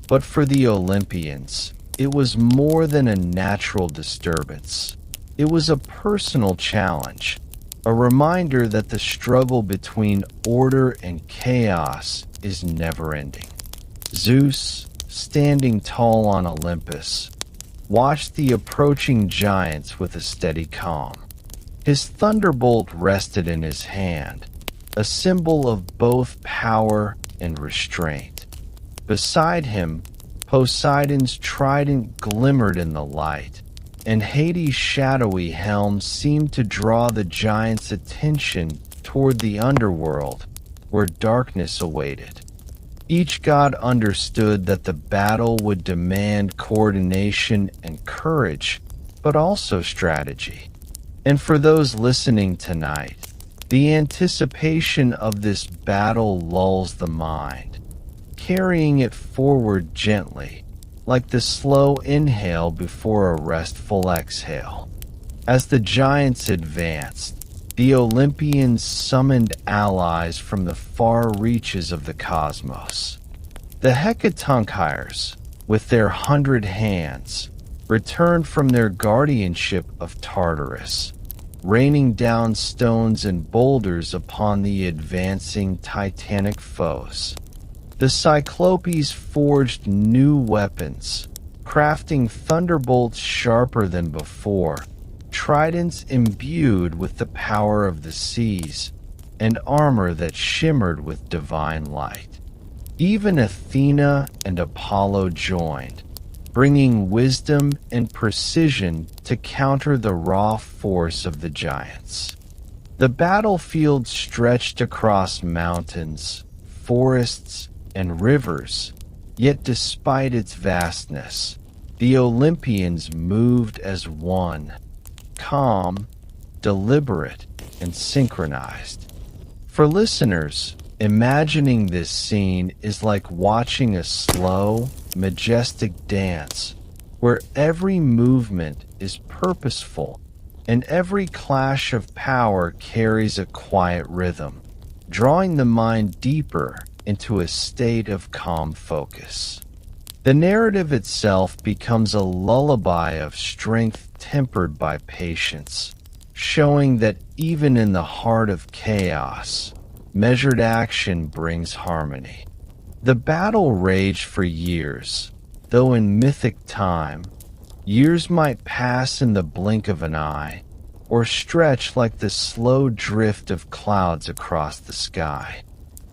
But for the Olympians, it was more than a natural disturbance. It was a personal challenge, a reminder that the struggle between order and chaos is never-ending. Zeus, standing tall on Olympus, watched the approaching giants with a steady calm. His thunderbolt rested in his hand, a symbol of both power and restraint. Beside him, Poseidon's trident glimmered in the light, and Hades' shadowy helm seemed to draw the giants' attention toward the underworld, where darkness awaited. Each god understood that the battle would demand coordination and courage, but also strategy. And for those listening tonight, the anticipation of this battle lulls the mind, carrying it forward gently, like the slow inhale before a restful exhale. As the giants advanced, the Olympians summoned allies from the far reaches of the cosmos. The Hecatonchires, with their 100 hands, returned from their guardianship of Tartarus, raining down stones and boulders upon the advancing titanic foes. The Cyclopes forged new weapons, crafting thunderbolts sharper than before, tridents imbued with the power of the seas, and armor that shimmered with divine light. Even Athena and Apollo joined, bringing wisdom and precision to counter the raw force of the giants. The battlefield stretched across mountains, forests, and rivers, yet despite its vastness, the Olympians moved as one, calm, deliberate, and synchronized. For listeners, imagining this scene is like watching a slow, majestic dance where every movement is purposeful and every clash of power carries a quiet rhythm, drawing the mind deeper into a state of calm focus. The narrative itself becomes a lullaby of strength tempered by patience, showing that even in the heart of chaos, measured action brings harmony. The battle raged for years, though in mythic time, years might pass in the blink of an eye, or stretch like the slow drift of clouds across the sky.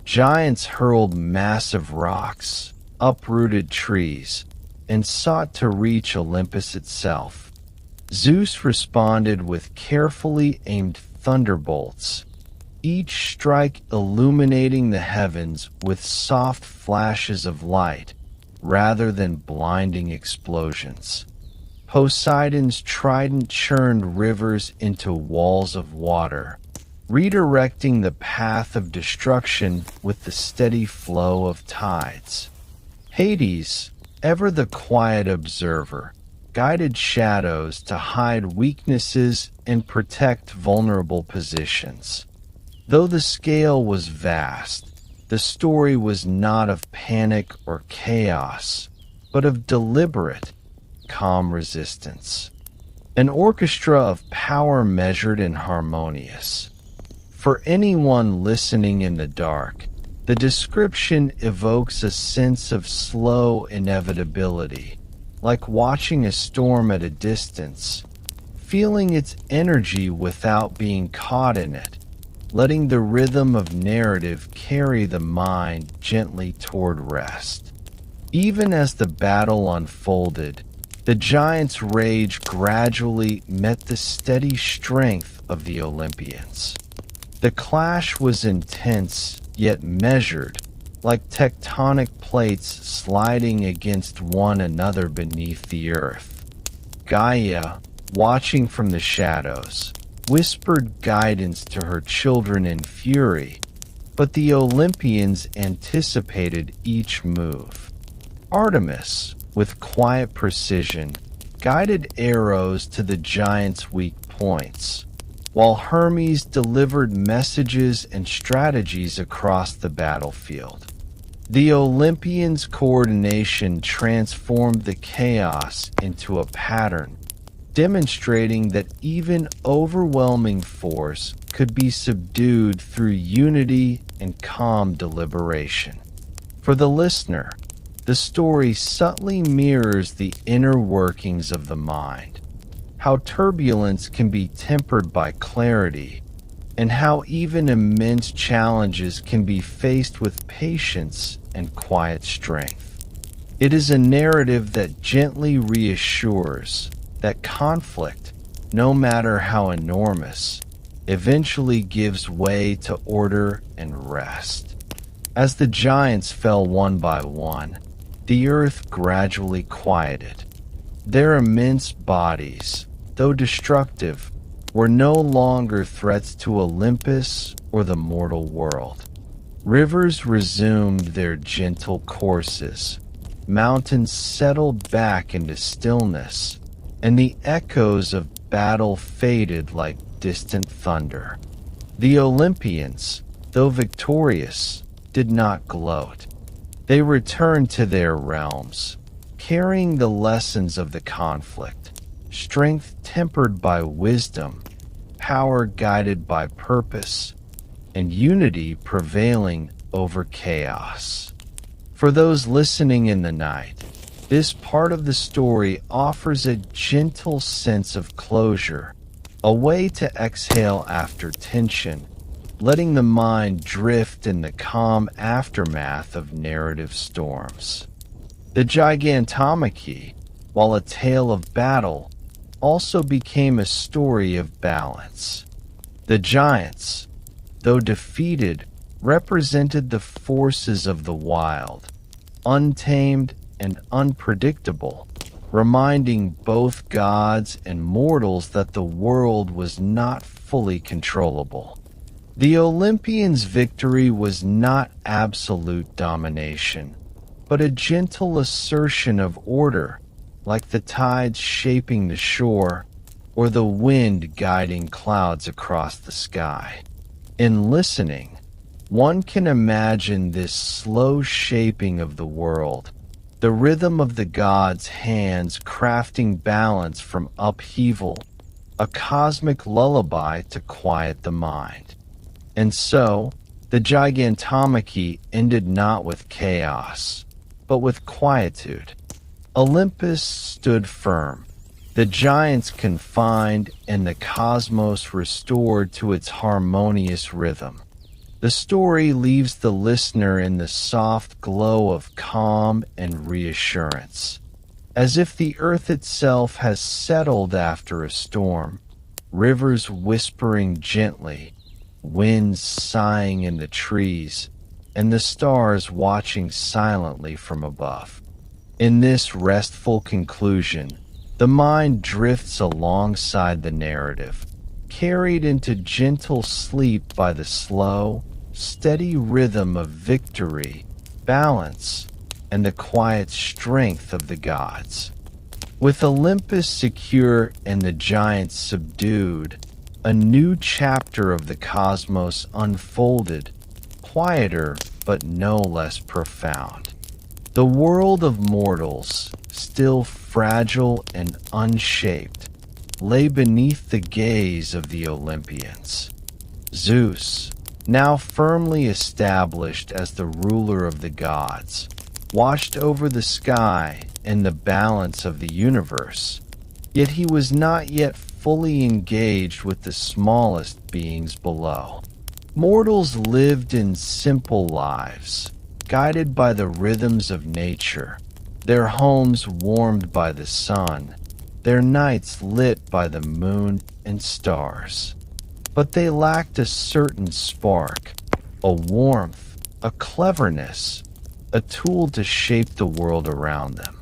Giants hurled massive rocks, uprooted trees, and sought to reach Olympus itself. Zeus responded with carefully aimed thunderbolts, each strike illuminating the heavens with soft flashes of light rather than blinding explosions. Poseidon's trident churned rivers into walls of water, redirecting the path of destruction with the steady flow of tides. Hades, ever the quiet observer, guided shadows to hide weaknesses and protect vulnerable positions. Though the scale was vast, the story was not of panic or chaos, but of deliberate, calm resistance. an orchestra of power measured and harmonious. For anyone listening in the dark, the description evokes a sense of slow inevitability, like watching a storm at a distance, feeling its energy without being caught in it, letting the rhythm of narrative carry the mind gently toward rest. Even as the battle unfolded, the giants' rage gradually met the steady strength of the Olympians. The clash was intense yet measured, like tectonic plates sliding against one another beneath the earth. Gaia, watching from the shadows, whispered guidance to her children in fury, but the Olympians anticipated each move. Artemis, with quiet precision, guided arrows to the giants' weak points, while Hermes delivered messages and strategies across the battlefield. The Olympians' coordination transformed the chaos into a pattern, demonstrating that even overwhelming force could be subdued through unity and calm deliberation. For the listener, the story subtly mirrors the inner workings of the mind, how turbulence can be tempered by clarity, and how even immense challenges can be faced with patience and quiet strength. It is a narrative that gently reassures that conflict, no matter how enormous, eventually gives way to order and rest. As the giants fell one by one, the earth gradually quieted. Their immense bodies, though destructive, were no longer threats to Olympus or the mortal world. Rivers resumed their gentle courses, mountains settled back into stillness, and the echoes of battle faded like distant thunder. The Olympians, though victorious, did not gloat. They returned to their realms, carrying the lessons of the conflict, strength tempered by wisdom, power guided by purpose, and unity prevailing over chaos. For those listening in the night, this part of the story offers a gentle sense of closure, a way to exhale after tension, letting the mind drift in the calm aftermath of narrative storms. The Gigantomachy, while a tale of battle, also became a story of balance. The giants, though defeated, represented the forces of the wild, untamed and unpredictable, reminding both gods and mortals that the world was not fully controllable. The Olympians' victory was not absolute domination, but a gentle assertion of order, like the tides shaping the shore or the wind guiding clouds across the sky. In listening, one can imagine this slow shaping of the world, the rhythm of the gods' hands crafting balance from upheaval, a cosmic lullaby to quiet the mind. And so, the Gigantomachy ended not with chaos, but with quietude. Olympus stood firm, the giants confined and the cosmos restored to its harmonious rhythm. The story leaves the listener in the soft glow of calm and reassurance, as if the earth itself has settled after a storm, rivers whispering gently, winds sighing in the trees, and the stars watching silently from above. In this restful conclusion, the mind drifts alongside the narrative, carried into gentle sleep by the slow, steady rhythm of victory, balance, and the quiet strength of the gods. With Olympus secure and the giants subdued, a new chapter of the cosmos unfolded, quieter but no less profound. The world of mortals, still fragile and unshaped, lay beneath the gaze of the Olympians. Zeus, now firmly established as the ruler of the gods, watched over the sky and the balance of the universe, yet he was not yet fully engaged with the smallest beings below. Mortals lived in simple lives, guided by the rhythms of nature, their homes warmed by the sun, their nights lit by the moon and stars. But they lacked a certain spark, a warmth, a cleverness, a tool to shape the world around them.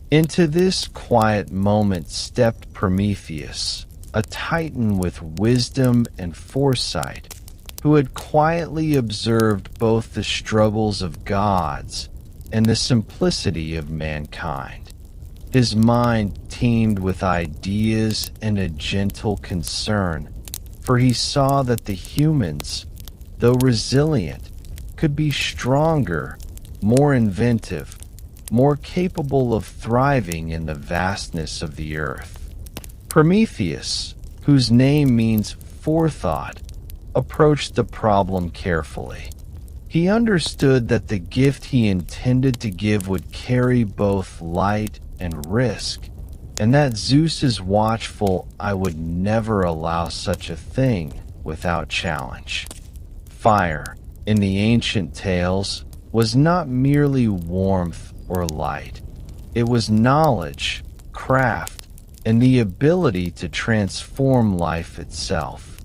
Into this quiet moment stepped Prometheus, a titan with wisdom and foresight, who had quietly observed both the struggles of gods and the simplicity of mankind. His mind teemed with ideas and a gentle concern, for he saw that the humans, though resilient, could be stronger, more inventive, more capable of thriving in the vastness of the earth. Prometheus, whose name means forethought, approached the problem carefully. He understood that the gift he intended to give would carry both light and risk, and that Zeus's watchful eye would never allow such a thing without challenge. Fire, in the ancient tales, was not merely warmth or light. It was knowledge, craft, and the ability to transform life itself.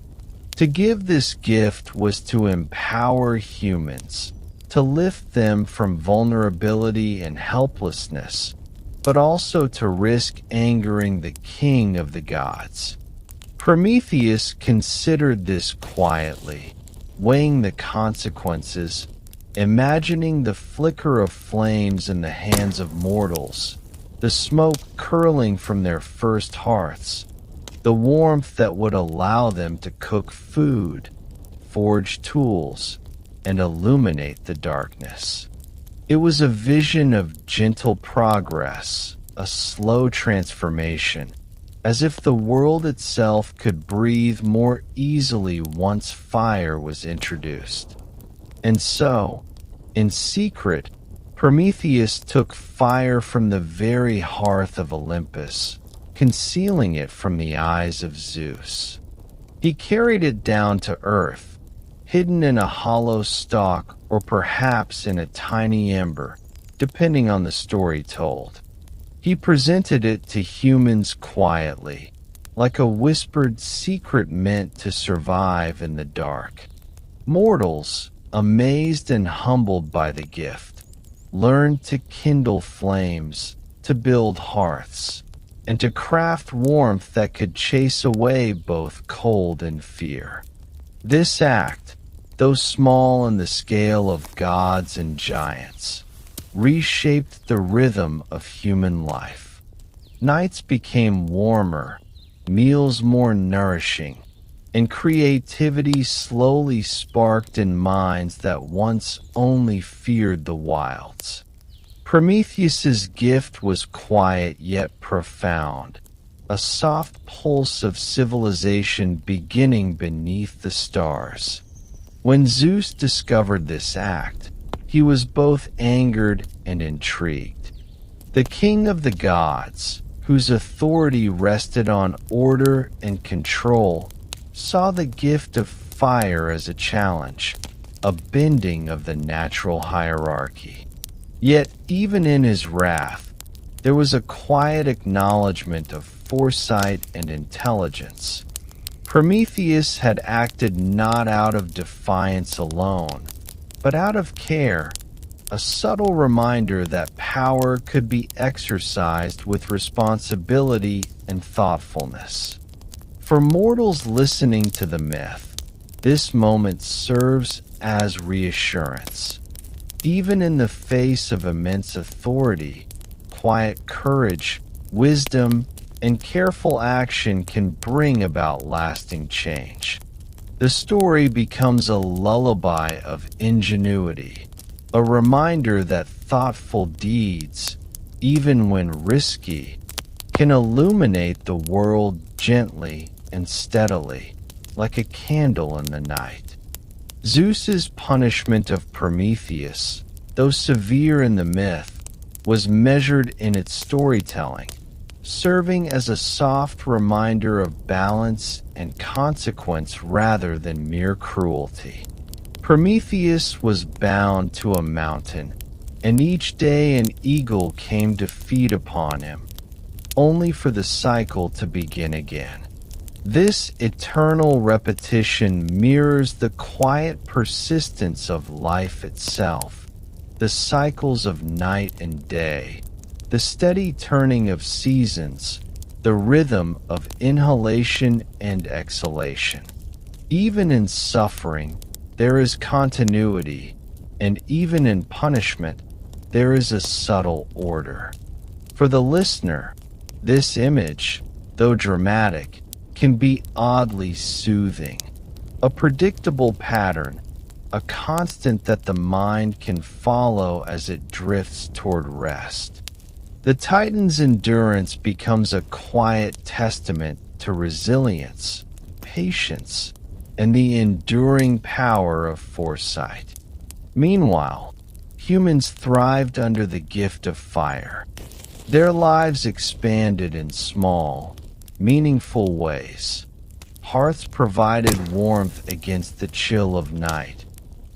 To give this gift was to empower humans, to lift them from vulnerability and helplessness, but also to risk angering the king of the gods. Prometheus considered this quietly, weighing the consequences, imagining the flicker of flames in the hands of mortals, the smoke curling from their first hearths, the warmth that would allow them to cook food, forge tools, and illuminate the darkness. It was a vision of gentle progress, a slow transformation, as if the world itself could breathe more easily once fire was introduced. And so, in secret, Prometheus took fire from the very hearth of Olympus, concealing it from the eyes of Zeus. He carried it down to earth, hidden in a hollow stalk or perhaps in a tiny ember, depending on the story told. He presented it to humans quietly, like a whispered secret meant to survive in the dark. Mortals, amazed and humbled by the gift, learned to kindle flames, to build hearths, and to craft warmth that could chase away both cold and fear. This act, though small in the scale of gods and giants, reshaped the rhythm of human life. Nights became warmer, meals more nourishing, and creativity slowly sparked in minds that once only feared the wilds. Prometheus's gift was quiet yet profound, a soft pulse of civilization beginning beneath the stars. When Zeus discovered this act, he was both angered and intrigued. The king of the gods, whose authority rested on order and control, saw the gift of fire as a challenge, a bending of the natural hierarchy. Yet, even in his wrath, there was a quiet acknowledgement of foresight and intelligence. Prometheus had acted not out of defiance alone, but out of care, a subtle reminder that power could be exercised with responsibility and thoughtfulness. For mortals listening to the myth, this moment serves as reassurance. Even in the face of immense authority, quiet courage, wisdom, and careful action can bring about lasting change. The story becomes a lullaby of ingenuity, a reminder that thoughtful deeds, even when risky, can illuminate the world gently and steadily, like a candle in the night. Zeus's punishment of Prometheus, though severe in the myth, was measured in its storytelling, serving as a soft reminder of balance and consequence rather than mere cruelty. Prometheus was bound to a mountain, and each day an eagle came to feed upon him, only for the cycle to begin again. This eternal repetition mirrors the quiet persistence of life itself, the cycles of night and day, the steady turning of seasons, the rhythm of inhalation and exhalation. Even in suffering, there is continuity, and even in punishment, there is a subtle order. For the listener, this image, though dramatic, can be oddly soothing, a predictable pattern, a constant that the mind can follow as it drifts toward rest. The Titan's endurance becomes a quiet testament to resilience, patience, and the enduring power of foresight. Meanwhile, humans thrived under the gift of fire. Their lives expanded in small, meaningful ways. Hearths provided warmth against the chill of night.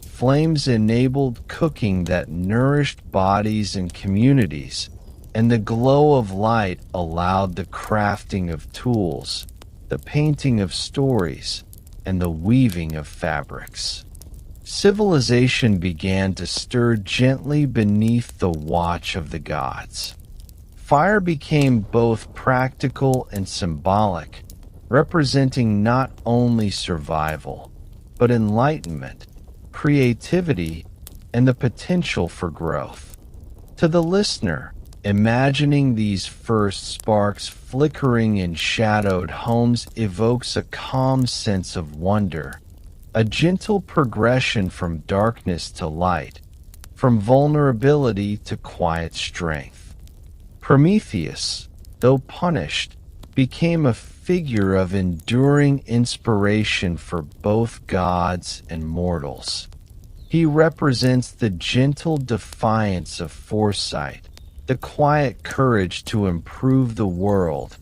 Flames enabled cooking that nourished bodies and communities, and the glow of light allowed the crafting of tools, the painting of stories, and the weaving of fabrics. Civilization began to stir gently beneath the watch of the gods. Fire became both practical and symbolic, representing not only survival, but enlightenment, creativity, and the potential for growth. To the listener, imagining these first sparks flickering in shadowed homes evokes a calm sense of wonder, a gentle progression from darkness to light, from vulnerability to quiet strength. Prometheus, though punished, became a figure of enduring inspiration for both gods and mortals. He represents the gentle defiance of foresight, the quiet courage to improve the world,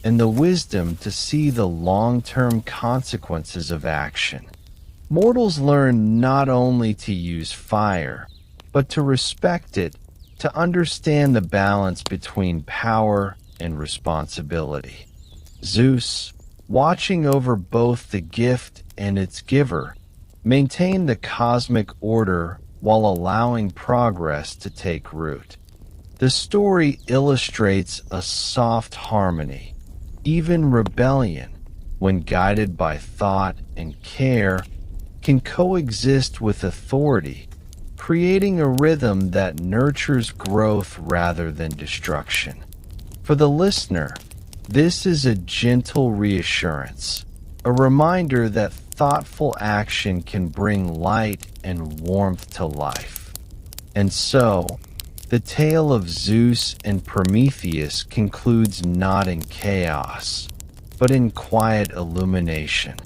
and the wisdom to see the long-term consequences of action. Mortals learn not only to use fire, but to respect it, to understand the balance between power and responsibility. Zeus, watching over both the gift and its giver, maintained the cosmic order while allowing progress to take root. The story illustrates a soft harmony, even rebellion, when guided by thought and care, can coexist with authority, creating a rhythm that nurtures growth rather than destruction. For the listener, this is a gentle reassurance, a reminder that thoughtful action can bring light and warmth to life. And so, the tale of Zeus and Prometheus concludes not in chaos, but in quiet illumination.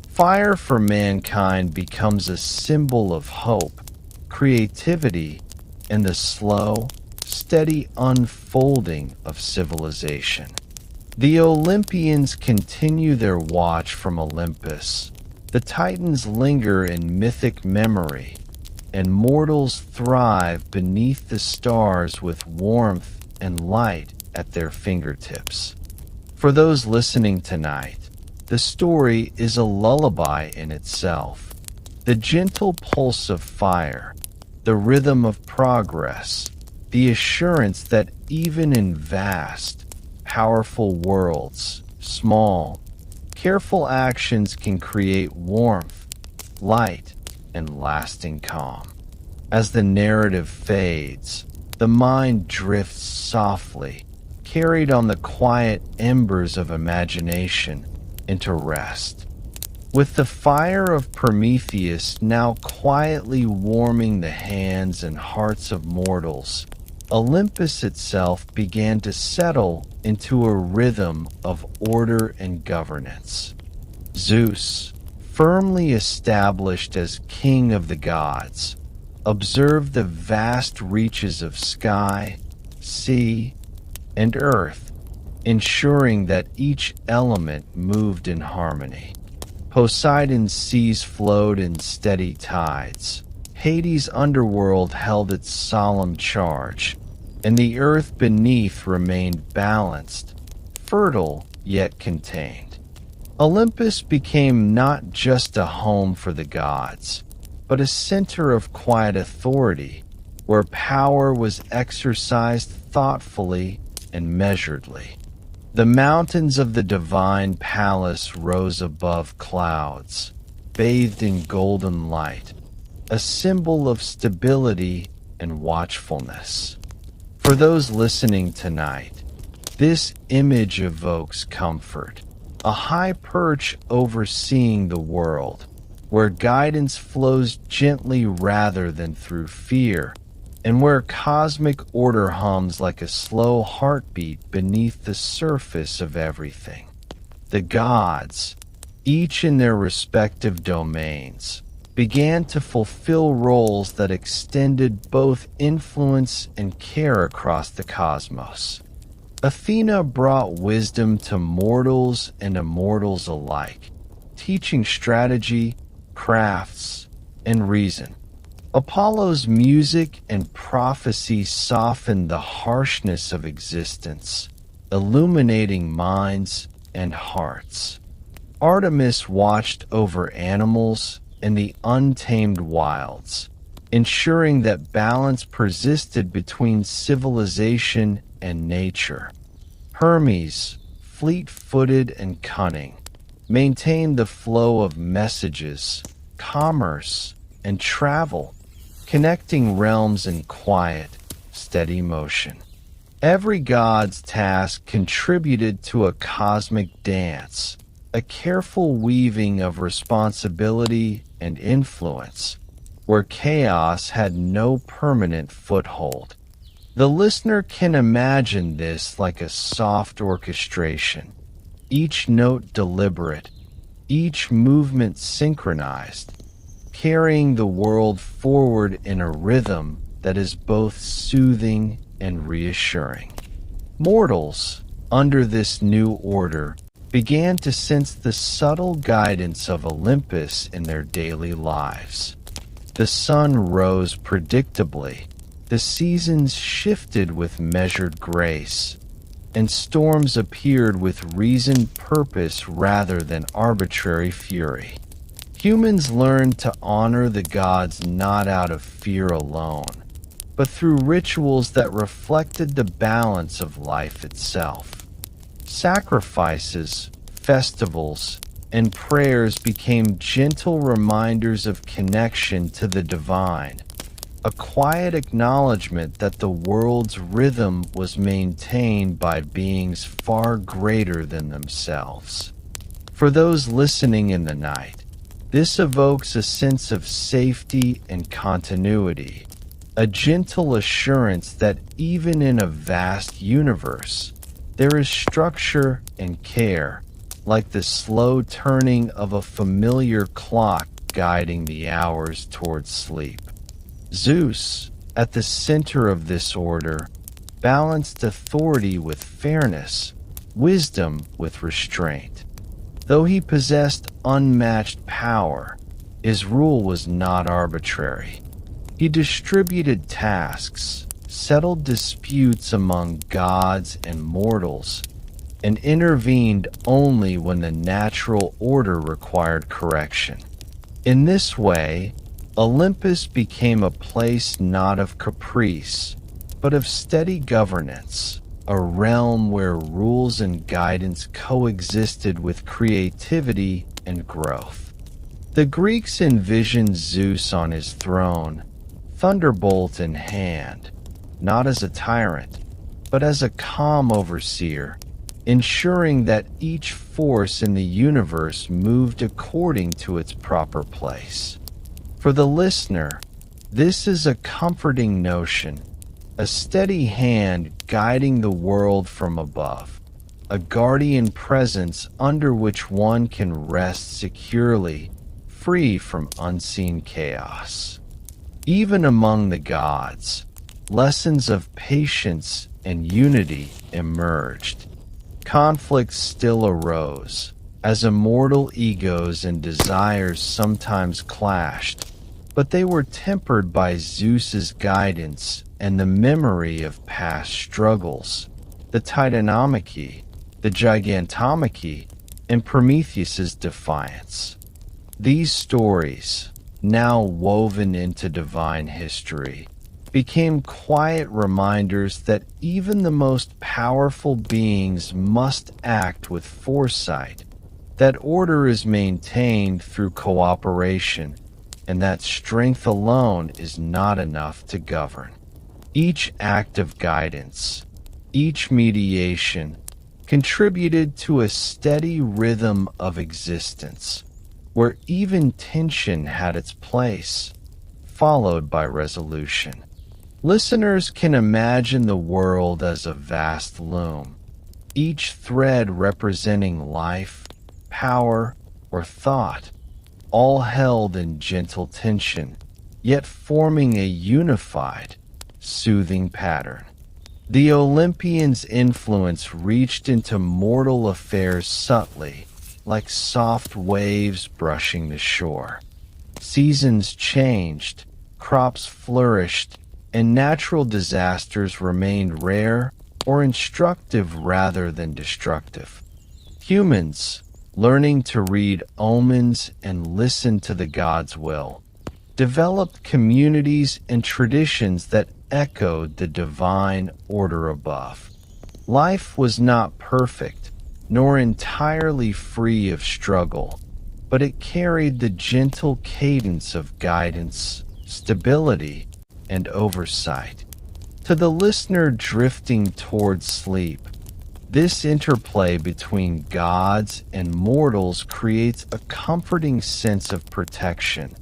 Fire for mankind becomes a symbol of hope, creativity, and the slow, steady unfolding of civilization. The Olympians continue their watch from Olympus, the Titans linger in mythic memory, and mortals thrive beneath the stars with warmth and light at their fingertips. For those listening tonight, the story is a lullaby in itself. The gentle pulse of fire, the rhythm of progress, the assurance that even in vast, powerful worlds, small, careful actions can create warmth, light, and lasting calm. As the narrative fades, the mind drifts softly, carried on the quiet embers of imagination, into rest. With the fire of Prometheus now quietly warming the hands and hearts of mortals, Olympus itself began to settle into a rhythm of order and governance. Zeus, firmly established as king of the gods, observed the vast reaches of sky, sea, and earth, ensuring that each element moved in harmony. Poseidon's seas flowed in steady tides. Hades' underworld held its solemn charge, and the earth beneath remained balanced, fertile yet contained. Olympus became not just a home for the gods, but a center of quiet authority, where power was exercised thoughtfully and measuredly. The mountains of the divine palace rose above clouds, bathed in golden light, a symbol of stability and watchfulness. For those listening tonight, this image evokes comfort, a high perch overseeing the world, where guidance flows gently rather than through fear, and where cosmic order hums like a slow heartbeat beneath the surface of everything. The gods, each in their respective domains, began to fulfill roles that extended both influence and care across the cosmos. Athena brought wisdom to mortals and immortals alike, teaching strategy, crafts, and reason. Apollo's music and prophecy softened the harshness of existence, illuminating minds and hearts. Artemis watched over animals and the untamed wilds, ensuring that balance persisted between civilization and nature. Hermes, fleet-footed and cunning, maintained the flow of messages, commerce, and travel, connecting realms in quiet, steady motion. Every god's task contributed to a cosmic dance, a careful weaving of responsibility and influence, where chaos had no permanent foothold. The listener can imagine this like a soft orchestration, each note deliberate, each movement synchronized, carrying the world forward in a rhythm that is both soothing and reassuring. Mortals, under this new order, began to sense the subtle guidance of Olympus in their daily lives. The sun rose predictably, the seasons shifted with measured grace, and storms appeared with reasoned purpose rather than arbitrary fury. Humans learned to honor the gods not out of fear alone, but through rituals that reflected the balance of life itself. Sacrifices, festivals, and prayers became gentle reminders of connection to the divine, a quiet acknowledgement that the world's rhythm was maintained by beings far greater than themselves. For those listening in the night, this evokes a sense of safety and continuity, a gentle assurance that even in a vast universe, there is structure and care, like the slow turning of a familiar clock guiding the hours towards sleep. Zeus, at the center of this order, balanced authority with fairness, wisdom with restraint. Though he possessed unmatched power, his rule was not arbitrary. He distributed tasks, settled disputes among gods and mortals, and intervened only when the natural order required correction. In this way, Olympus became a place not of caprice, but of steady governance, a realm where rules and guidance coexisted with creativity and growth. The Greeks envisioned Zeus on his throne, thunderbolt in hand, not as a tyrant, but as a calm overseer, ensuring that each force in the universe moved according to its proper place. For the listener, this is a comforting notion. a steady hand guiding the world from above, a guardian presence under which one can rest securely, free from unseen chaos. Even among the gods, lessons of patience and unity emerged. Conflicts still arose, as immortal egos and desires sometimes clashed, but they were tempered by Zeus's guidance and the memory of past struggles. The Titanomachy, the Gigantomachy, and Prometheus's defiance. These stories, now woven into divine history, became quiet reminders that even the most powerful beings must act with foresight, that order is maintained through cooperation, and that strength alone is not enough to govern. Each act of guidance, each mediation, contributed to a steady rhythm of existence, where even tension had its place, followed by resolution. Listeners can imagine the world as a vast loom, each thread representing life, power, or thought, all held in gentle tension, yet forming a unified, soothing pattern. The Olympians' influence reached into mortal affairs subtly, like soft waves brushing the shore. Seasons changed, crops flourished, and natural disasters remained rare or instructive rather than destructive. Humans, learning to read omens and listen to the gods' will, developed communities and traditions that echoed the divine order above. Life was not perfect, nor entirely free of struggle, but it carried the gentle cadence of guidance, stability, and oversight. To the listener drifting toward sleep, this interplay between gods and mortals creates a comforting sense of protection.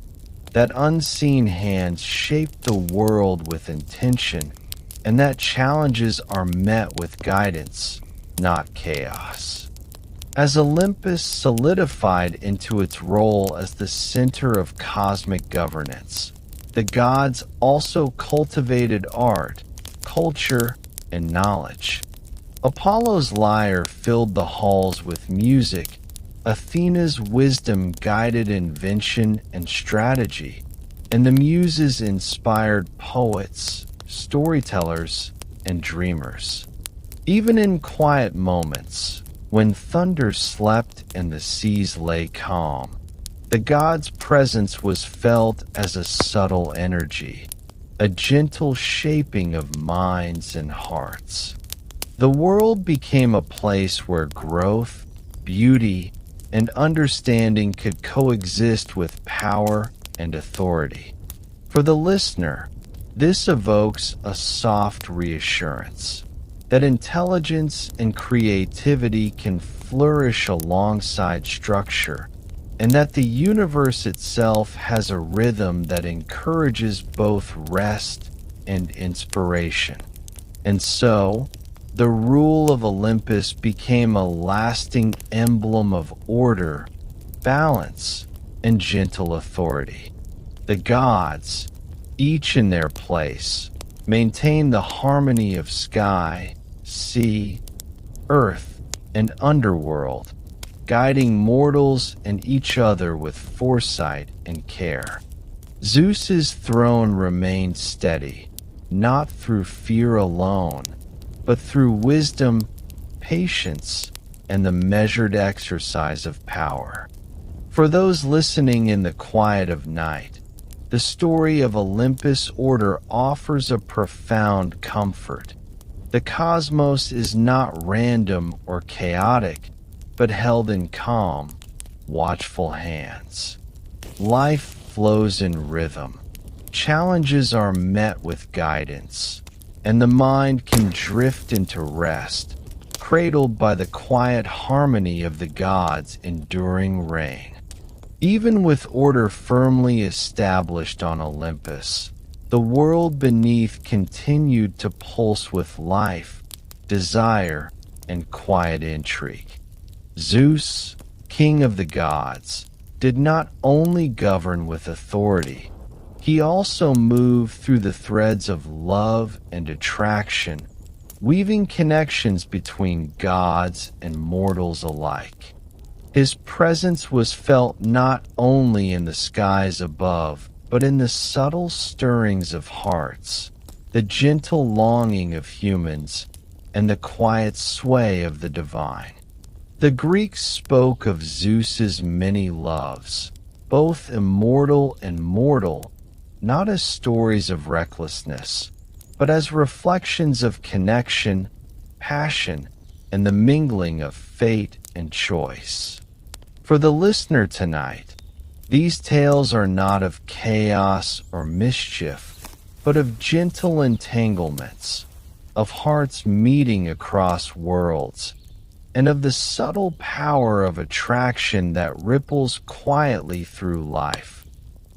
That unseen hands shape the world with intention, and that challenges are met with guidance, not chaos. As Olympus solidified into its role as the center of cosmic governance, the gods also cultivated art, culture, and knowledge. Apollo's lyre filled the halls with music. Athena's wisdom guided invention and strategy, and the muses inspired poets, storytellers, and dreamers. Even in quiet moments, when thunder slept and the seas lay calm, the gods' presence was felt as a subtle energy, a gentle shaping of minds and hearts. The world became a place where growth, beauty, and understanding could coexist with power and authority. For the listener, this evokes a soft reassurance that intelligence and creativity can flourish alongside structure, and that the universe itself has a rhythm that encourages both rest and inspiration. And so, the rule of Olympus became a lasting emblem of order, balance, and gentle authority. The gods, each in their place, maintained the harmony of sky, sea, earth, and underworld, guiding mortals and each other with foresight and care. Zeus's throne remained steady, not through fear alone, but through wisdom, patience, and the measured exercise of power. For those listening in the quiet of night, the story of Olympus' order offers a profound comfort. The cosmos is not random or chaotic, but held in calm, watchful hands. Life flows in rhythm. Challenges are met with guidance, and the mind can drift into rest, cradled by the quiet harmony of the gods' enduring reign. Even with order firmly established on Olympus, the world beneath continued to pulse with life, desire, and quiet intrigue. Zeus, king of the gods, did not only govern with authority, he also moved through the threads of love and attraction, weaving connections between gods and mortals alike. His presence was felt not only in the skies above, but in the subtle stirrings of hearts, the gentle longing of humans, and the quiet sway of the divine. The Greeks spoke of Zeus's many loves, both immortal and mortal, not as stories of recklessness, but as reflections of connection, passion, and the mingling of fate and choice. For the listener tonight, these tales are not of chaos or mischief, but of gentle entanglements, of hearts meeting across worlds, and of the subtle power of attraction that ripples quietly through life,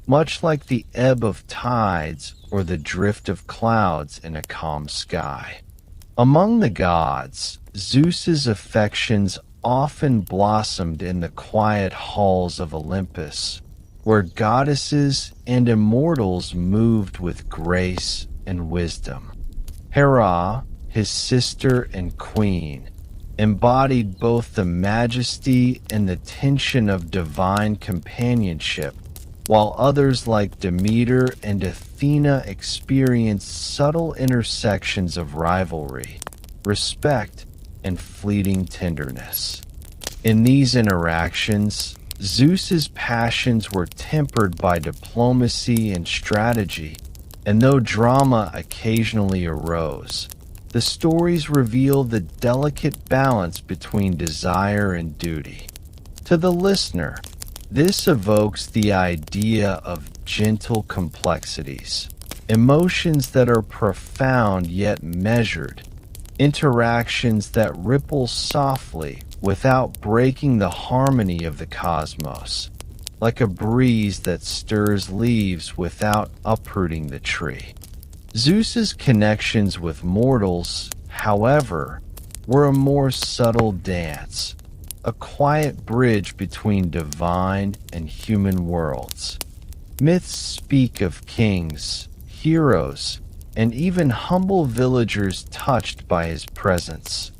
much like the ebb of tides or the drift of clouds in a calm sky. Among the gods, Zeus's affections often blossomed in the quiet halls of Olympus, where goddesses and immortals moved with grace and wisdom. Hera, his sister and queen, embodied both the majesty and the tension of divine companionship, while others like Demeter and Athena experienced subtle intersections of rivalry, respect, and fleeting tenderness. In these interactions, Zeus's passions were tempered by diplomacy and strategy, and though drama occasionally arose, the stories reveal the delicate balance between desire and duty. To the listener, this evokes the idea of gentle complexities, emotions that are profound yet measured, interactions that ripple softly without breaking the harmony of the cosmos, like a breeze that stirs leaves without uprooting the tree. Zeus's connections with mortals, however, were a more subtle dance, a quiet bridge between divine and human worlds. Myths speak of kings, heroes, and even humble villagers touched by his presence,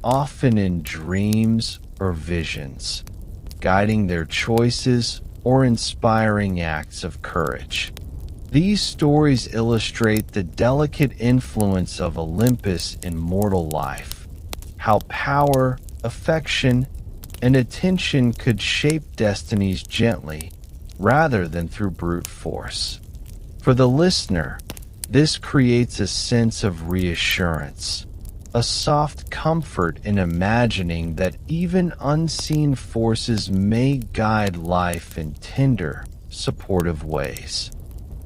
often in dreams or visions, guiding their choices or inspiring acts of courage. These stories illustrate the delicate influence of Olympus in mortal life, how power, affection, and attention could shape destinies gently rather than through brute force. For the listener, this creates a sense of reassurance, a soft comfort in imagining that even unseen forces may guide life in tender, supportive ways.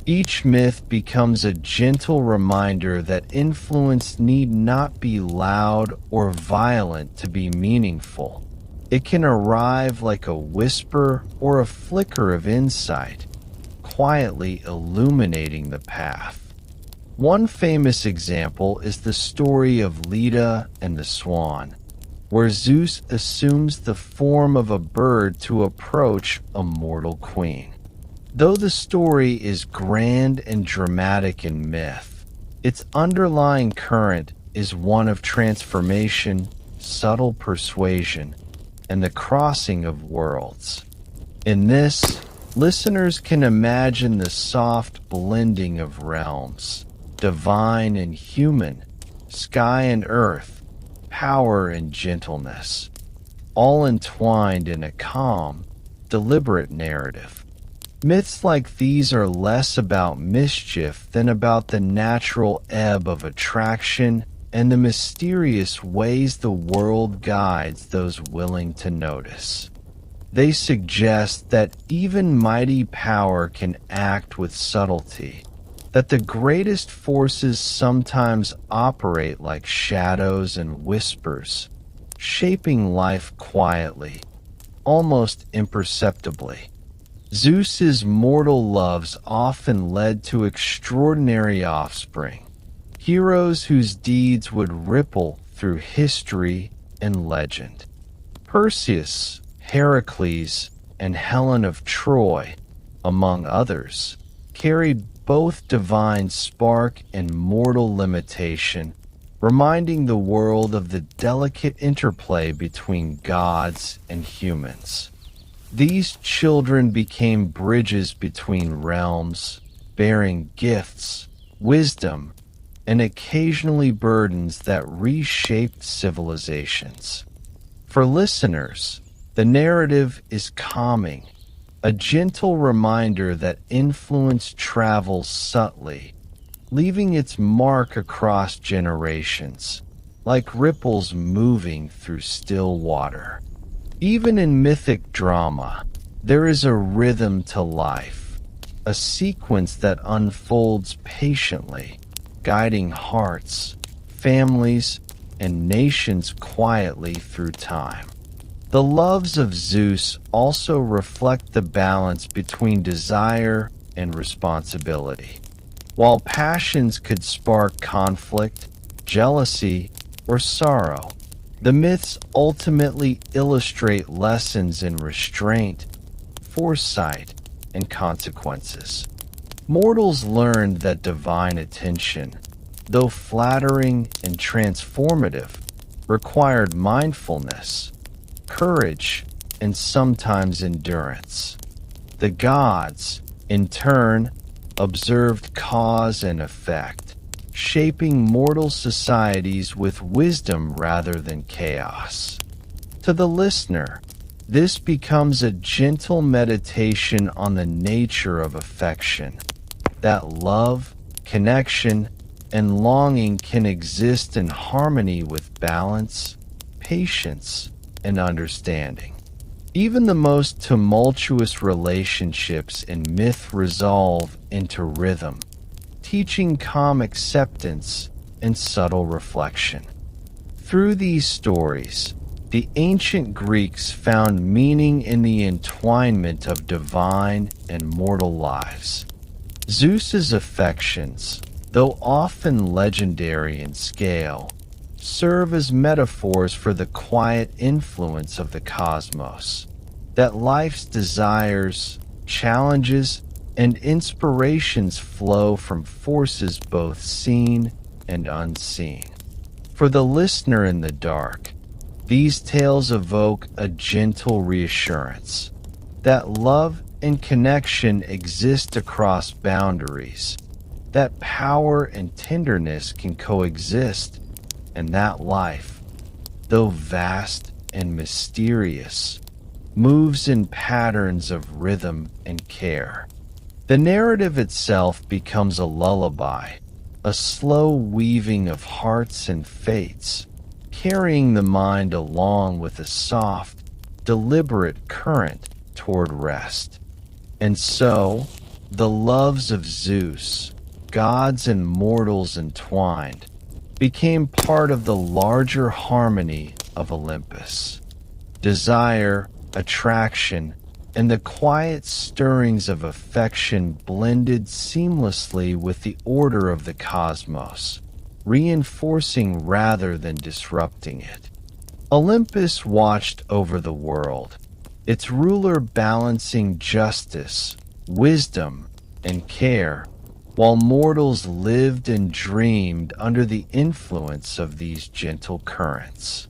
Each myth becomes a gentle reminder that influence need not be loud or violent to be meaningful. It can arrive like a whisper or a flicker of insight, quietly illuminating the path. One famous example is the story of Leda and the swan, where Zeus assumes the form of a bird to approach a mortal queen. Though the story is grand and dramatic in myth, its underlying current is one of transformation, subtle persuasion, and the crossing of worlds. In this, listeners can imagine the soft blending of realms, divine and human, sky and earth, power and gentleness, all entwined in a calm, deliberate narrative. Myths like these are less about mischief than about the natural ebb of attraction and the mysterious ways the world guides those willing to notice. They suggest that even mighty power can act with subtlety, that the greatest forces sometimes operate like shadows and whispers, shaping life quietly, almost imperceptibly. Zeus's mortal loves often led to extraordinary offspring, heroes whose deeds would ripple through history and legend. Perseus, Heracles, and Helen of Troy, among others, carried both divine spark and mortal limitation, reminding the world of the delicate interplay between gods and humans. These children became bridges between realms, bearing gifts, wisdom, and occasionally burdens that reshaped civilizations. For listeners, the narrative is calming, a gentle reminder that influence travels subtly, leaving its mark across generations, like ripples moving through still water. Even in mythic drama, there is a rhythm to life, a sequence that unfolds patiently, guiding hearts, families, and nations quietly through time. The loves of Zeus also reflect the balance between desire and responsibility. While passions could spark conflict, jealousy, or sorrow, the myths ultimately illustrate lessons in restraint, foresight, and consequences. Mortals learned that divine attention, though flattering and transformative, required mindfulness, courage, and sometimes endurance. The gods, in turn, observed cause and effect, shaping mortal societies with wisdom rather than chaos. To the listener, this becomes a gentle meditation on the nature of affection, that love, connection, and longing can exist in harmony with balance, patience, and understanding. Even the most tumultuous relationships in myth resolve into rhythm, teaching calm acceptance and subtle reflection. Through these stories, the ancient Greeks found meaning in the entwinement of divine and mortal lives. Zeus's affections, though often legendary in scale, serve as metaphors for the quiet influence of the cosmos, that life's desires, challenges, and inspirations flow from forces both seen and unseen. For the listener in the dark, these tales evoke a gentle reassurance that love and connection exist across boundaries, that power and tenderness can coexist, and that life, though vast and mysterious, moves in patterns of rhythm and care. The narrative itself becomes a lullaby, a slow weaving of hearts and fates, carrying the mind along with a soft, deliberate current toward rest. And so, the loves of Zeus, gods and mortals entwined, became part of the larger harmony of Olympus. Desire, attraction, and the quiet stirrings of affection blended seamlessly with the order of the cosmos, reinforcing rather than disrupting it. Olympus watched over the world, its ruler balancing justice, wisdom, and care, while mortals lived and dreamed under the influence of these gentle currents.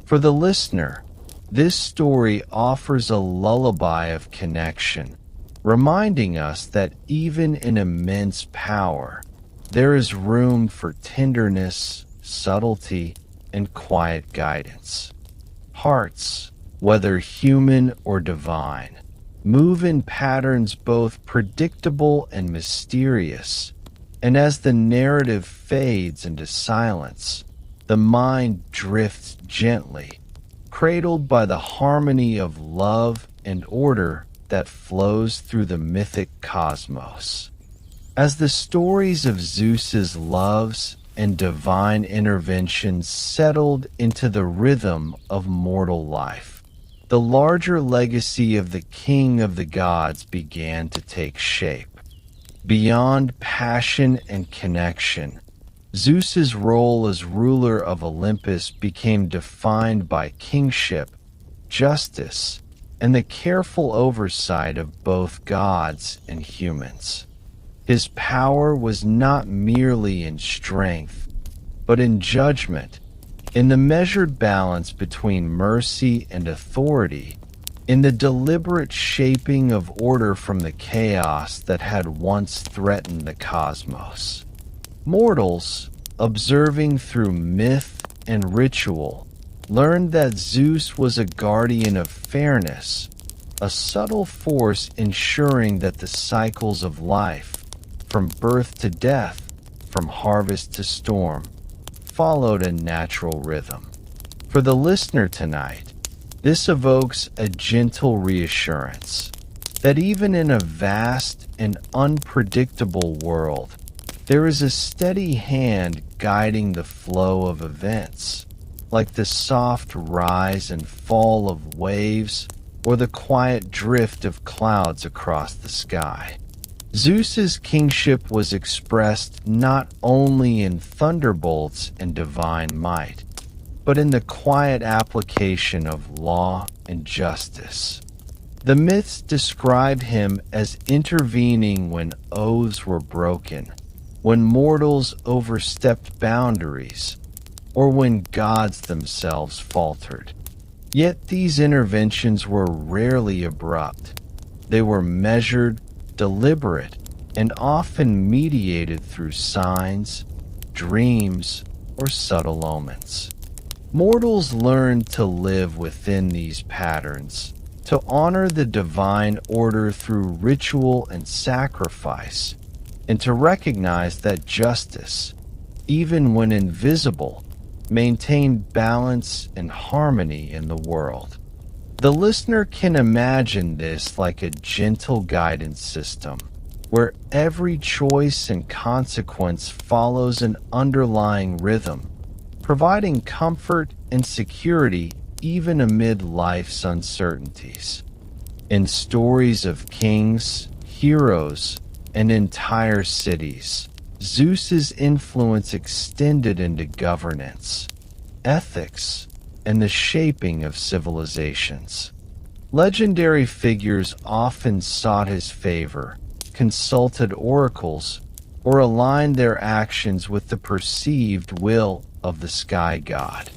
For the listener, this story offers a lullaby of connection, reminding us that even in immense power, there is room for tenderness, subtlety, and quiet guidance. Hearts, whether human or divine, move in patterns both predictable and mysterious, and as the narrative fades into silence, the mind drifts gently, cradled by the harmony of love and order that flows through the mythic cosmos. As the stories of Zeus's loves and divine interventions settled into the rhythm of mortal life, the larger legacy of the king of the gods began to take shape. Beyond passion and connection, Zeus's role as ruler of Olympus became defined by kingship, justice, and the careful oversight of both gods and humans. His power was not merely in strength, but in judgment, in the measured balance between mercy and authority, in the deliberate shaping of order from the chaos that had once threatened the cosmos. Mortals, observing through myth and ritual, learned that Zeus was a guardian of fairness, a subtle force ensuring that the cycles of life, from birth to death, from harvest to storm, followed a natural rhythm. For the listener tonight, this evokes a gentle reassurance that even in a vast and unpredictable world, there is a steady hand guiding the flow of events, like the soft rise and fall of waves or the quiet drift of clouds across the sky. Zeus's kingship was expressed not only in thunderbolts and divine might, but in the quiet application of law and justice. The myths describe him as intervening when oaths were broken, when mortals overstepped boundaries, or when gods themselves faltered. Yet these interventions were rarely abrupt. They were measured, deliberate, and often mediated through signs, dreams, or subtle omens. Mortals learned to live within these patterns, to honor the divine order through ritual and sacrifice, and to recognize that justice, even when invisible, maintained balance and harmony in the world. The listener can imagine this like a gentle guidance system, where every choice and consequence follows an underlying rhythm, providing comfort and security even amid life's uncertainties. In stories of kings, heroes, and entire cities, Zeus's influence extended into governance, ethics, and the shaping of civilizations. Legendary figures often sought his favor, consulted oracles, or aligned their actions with the perceived will of the sky god.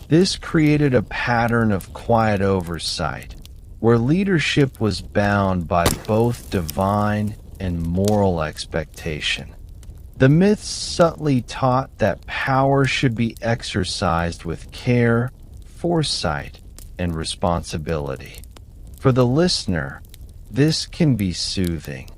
This created a pattern of quiet oversight, where leadership was bound by both divine and moral expectation. The myths subtly taught that power should be exercised with care, foresight, and responsibility. For the listener, this can be soothing.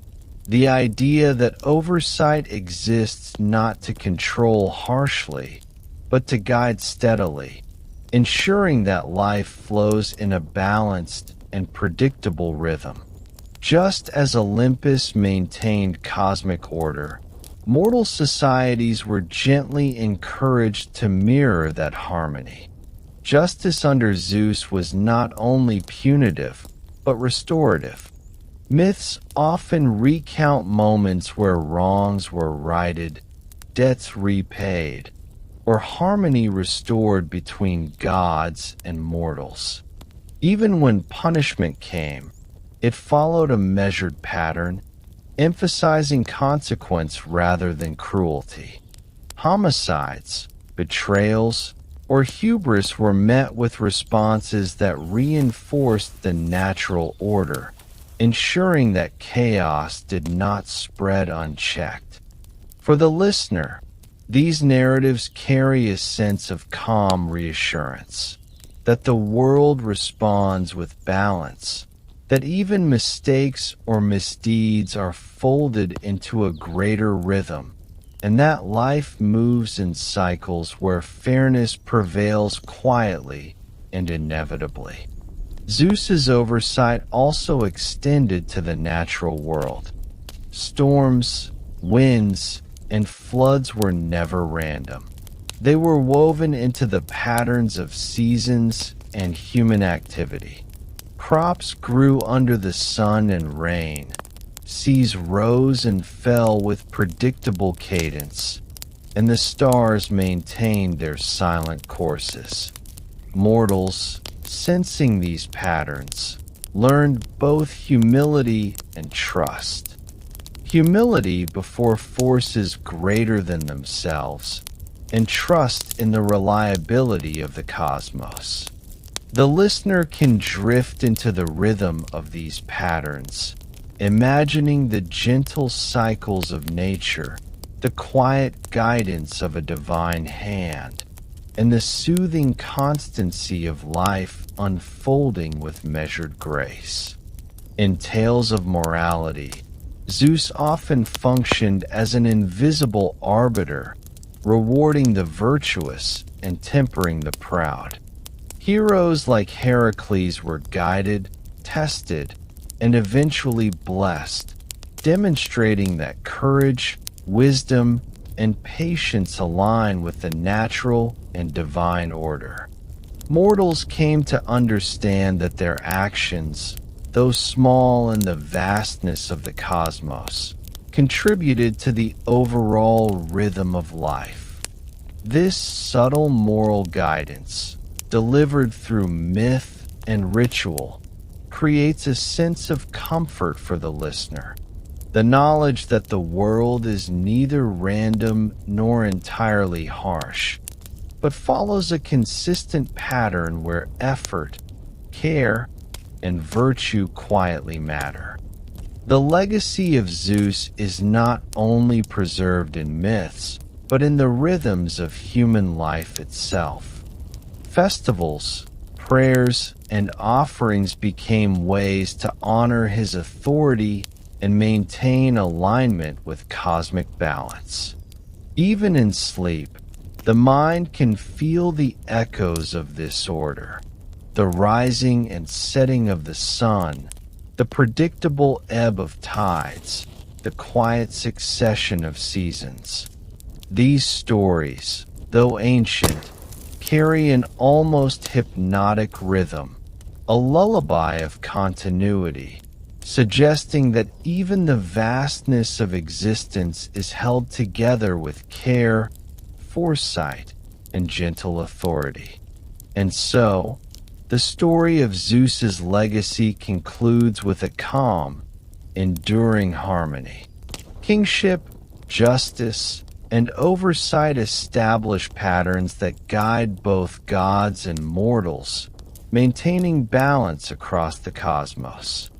The idea that oversight exists not to control harshly, but to guide steadily, ensuring that life flows in a balanced and predictable rhythm. Just as Olympus maintained cosmic order, mortal societies were gently encouraged to mirror that harmony. Justice under Zeus was not only punitive, but restorative. Myths often recount moments where wrongs were righted, debts repaid, or harmony restored between gods and mortals. Even when punishment came, it followed a measured pattern, emphasizing consequence rather than cruelty. Homicides, betrayals, or hubris were met with responses that reinforced the natural order, ensuring that chaos did not spread unchecked. For the listener, these narratives carry a sense of calm reassurance, that the world responds with balance, that even mistakes or misdeeds are folded into a greater rhythm, and that life moves in cycles where fairness prevails quietly and inevitably. Zeus's oversight also extended to the natural world. Storms, winds, and floods were never random. They were woven into the patterns of seasons and human activity. Crops grew under the sun and rain. Seas rose and fell with predictable cadence, and the stars maintained their silent courses. Mortals, sensing these patterns, learned both humility and trust. Humility before forces greater than themselves, and trust in the reliability of the cosmos. The listener can drift into the rhythm of these patterns, imagining the gentle cycles of nature, the quiet guidance of a divine hand, and the soothing constancy of life unfolding with measured grace. In tales of morality, Zeus often functioned as an invisible arbiter, rewarding the virtuous and tempering the proud. Heroes like Heracles were guided, tested, and eventually blessed, demonstrating that courage, wisdom, and patience align with the natural and divine order. Mortals came to understand that their actions, though small in the vastness of the cosmos, contributed to the overall rhythm of life. This subtle moral guidance, delivered through myth and ritual, creates a sense of comfort for the listener. The knowledge that the world is neither random nor entirely harsh, but follows a consistent pattern where effort, care, and virtue quietly matter. The legacy of Zeus is not only preserved in myths, but in the rhythms of human life itself. Festivals, prayers, and offerings became ways to honor his authority and maintain alignment with cosmic balance. Even in sleep, the mind can feel the echoes of this order. The rising and setting of the sun, the predictable ebb of tides, the quiet succession of seasons. These stories, though ancient, carry an almost hypnotic rhythm, a lullaby of continuity, suggesting that even the vastness of existence is held together with care, foresight, and gentle authority. And so, the story of Zeus's legacy concludes with a calm, enduring harmony. Kingship, justice, and oversight establish patterns that guide both gods and mortals, maintaining balance across the cosmos.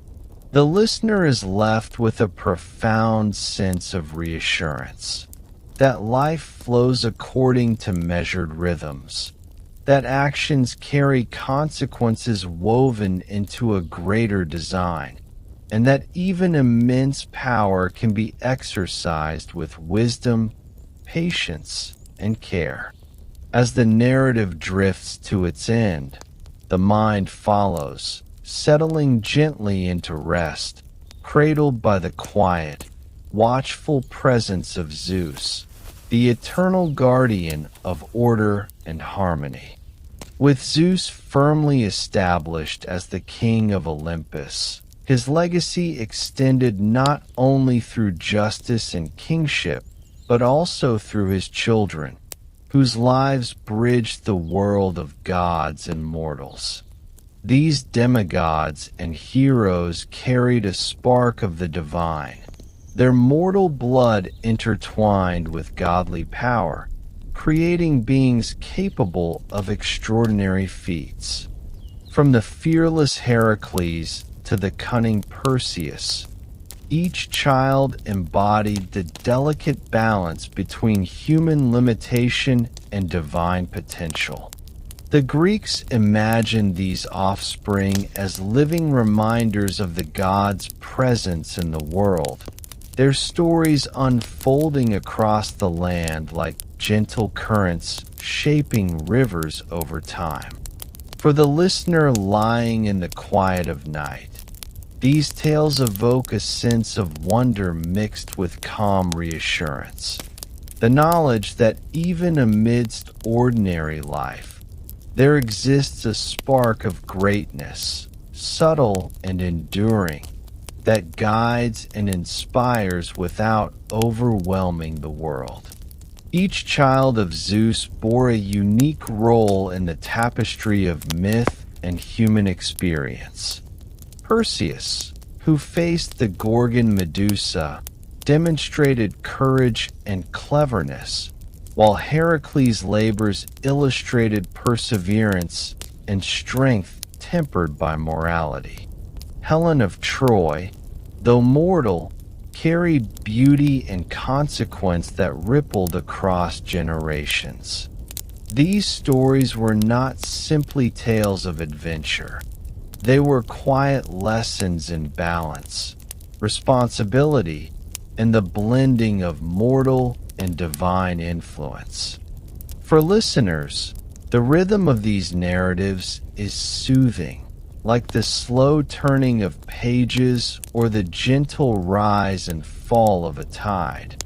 The listener is left with a profound sense of reassurance that life flows according to measured rhythms, that actions carry consequences woven into a greater design, and that even immense power can be exercised with wisdom, patience, and care. As the narrative drifts to its end, the mind follows, settling gently into rest, cradled by the quiet, watchful presence of Zeus, the eternal guardian of order and harmony. With Zeus firmly established as the king of Olympus, his legacy extended not only through justice and kingship, but also through his children, whose lives bridged the world of gods and mortals. These demigods and heroes carried a spark of the divine, their mortal blood intertwined with godly power, creating beings capable of extraordinary feats. From the fearless Heracles to the cunning Perseus, each child embodied the delicate balance between human limitation and divine potential. The Greeks imagined these offspring as living reminders of the gods' presence in the world, their stories unfolding across the land like gentle currents shaping rivers over time. For the listener lying in the quiet of night, these tales evoke a sense of wonder mixed with calm reassurance. The knowledge that even amidst ordinary life, there exists a spark of greatness, subtle and enduring, that guides and inspires without overwhelming the world. Each child of Zeus bore a unique role in the tapestry of myth and human experience. Perseus, who faced the Gorgon Medusa, demonstrated courage and cleverness, while Heracles' labors illustrated perseverance and strength tempered by morality. Helen of Troy, though mortal, carried beauty and consequence that rippled across generations. These stories were not simply tales of adventure. They were quiet lessons in balance, responsibility, and the blending of mortal and divine influence. For listeners, the rhythm of these narratives is soothing, like the slow turning of pages or the gentle rise and fall of a tide,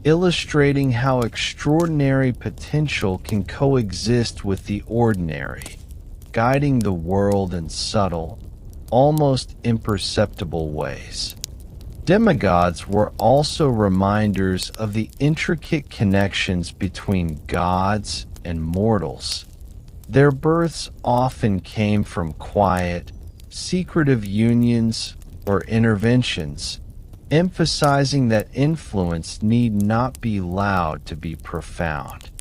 illustrating how extraordinary potential can coexist with the ordinary, guiding the world in subtle, almost imperceptible ways. Demigods were also reminders of the intricate connections between gods and mortals. Their births often came from quiet, secretive unions or interventions, emphasizing that influence need not be loud to be profound.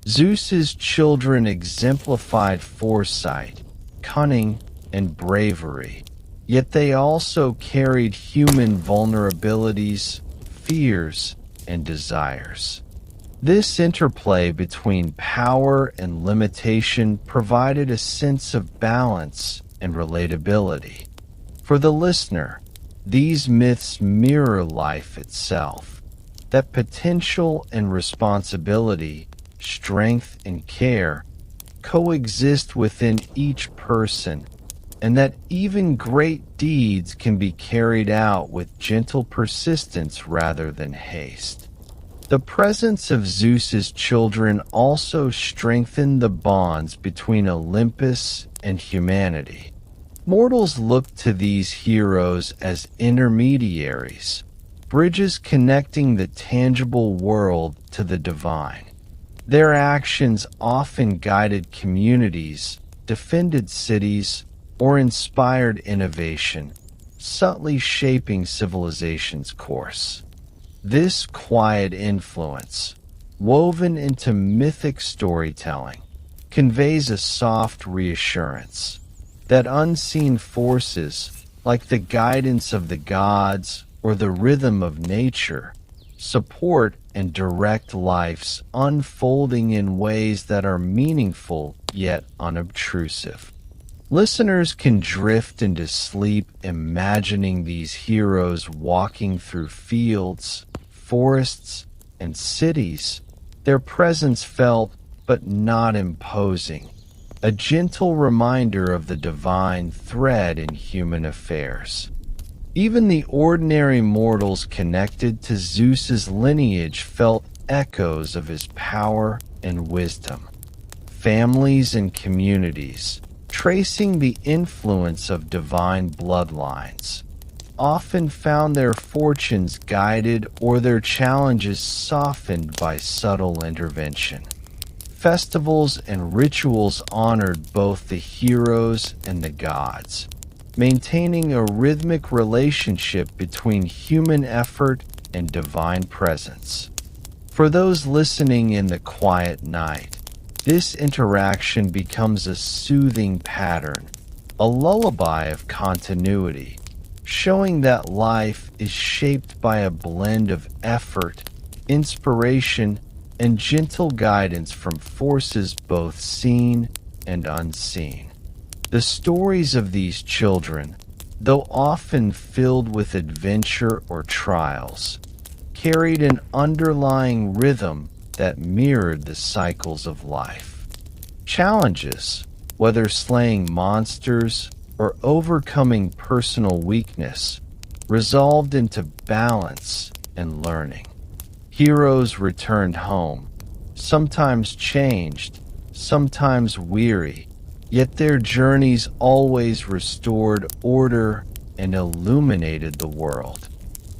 Zeus's children exemplified foresight, cunning, and bravery, yet they also carried human vulnerabilities, fears, and desires. This interplay between power and limitation provided a sense of balance and relatability. For the listener, these myths mirror life itself, that potential and responsibility, strength and care, coexist within each person, and that even great deeds can be carried out with gentle persistence rather than haste. The presence of Zeus's children also strengthened the bonds between Olympus and humanity. Mortals looked to these heroes as intermediaries, bridges connecting the tangible world to the divine. Their actions often guided communities, defended cities, or inspired innovation, subtly shaping civilization's course. This quiet influence, woven into mythic storytelling, conveys a soft reassurance that unseen forces, like the guidance of the gods or the rhythm of nature, support and direct life's unfolding in ways that are meaningful yet unobtrusive. Listeners can drift into sleep imagining these heroes walking through fields, forests, and cities, their presence felt but not imposing, a gentle reminder of the divine thread in human affairs. Even the ordinary mortals connected to Zeus's lineage felt echoes of his power and wisdom. Families and communities, tracing the influence of divine bloodlines, often found their fortunes guided or their challenges softened by subtle intervention. Festivals and rituals honored both the heroes and the gods, maintaining a rhythmic relationship between human effort and divine presence. For those listening in the quiet night, this interaction becomes a soothing pattern, a lullaby of continuity, showing that life is shaped by a blend of effort, inspiration, and gentle guidance from forces both seen and unseen. The stories of these children, though often filled with adventure or trials, carried an underlying rhythm that mirrored the cycles of life. Challenges, whether slaying monsters or overcoming personal weakness, resolved into balance and learning. Heroes returned home, sometimes changed, sometimes weary, yet their journeys always restored order and illuminated the world.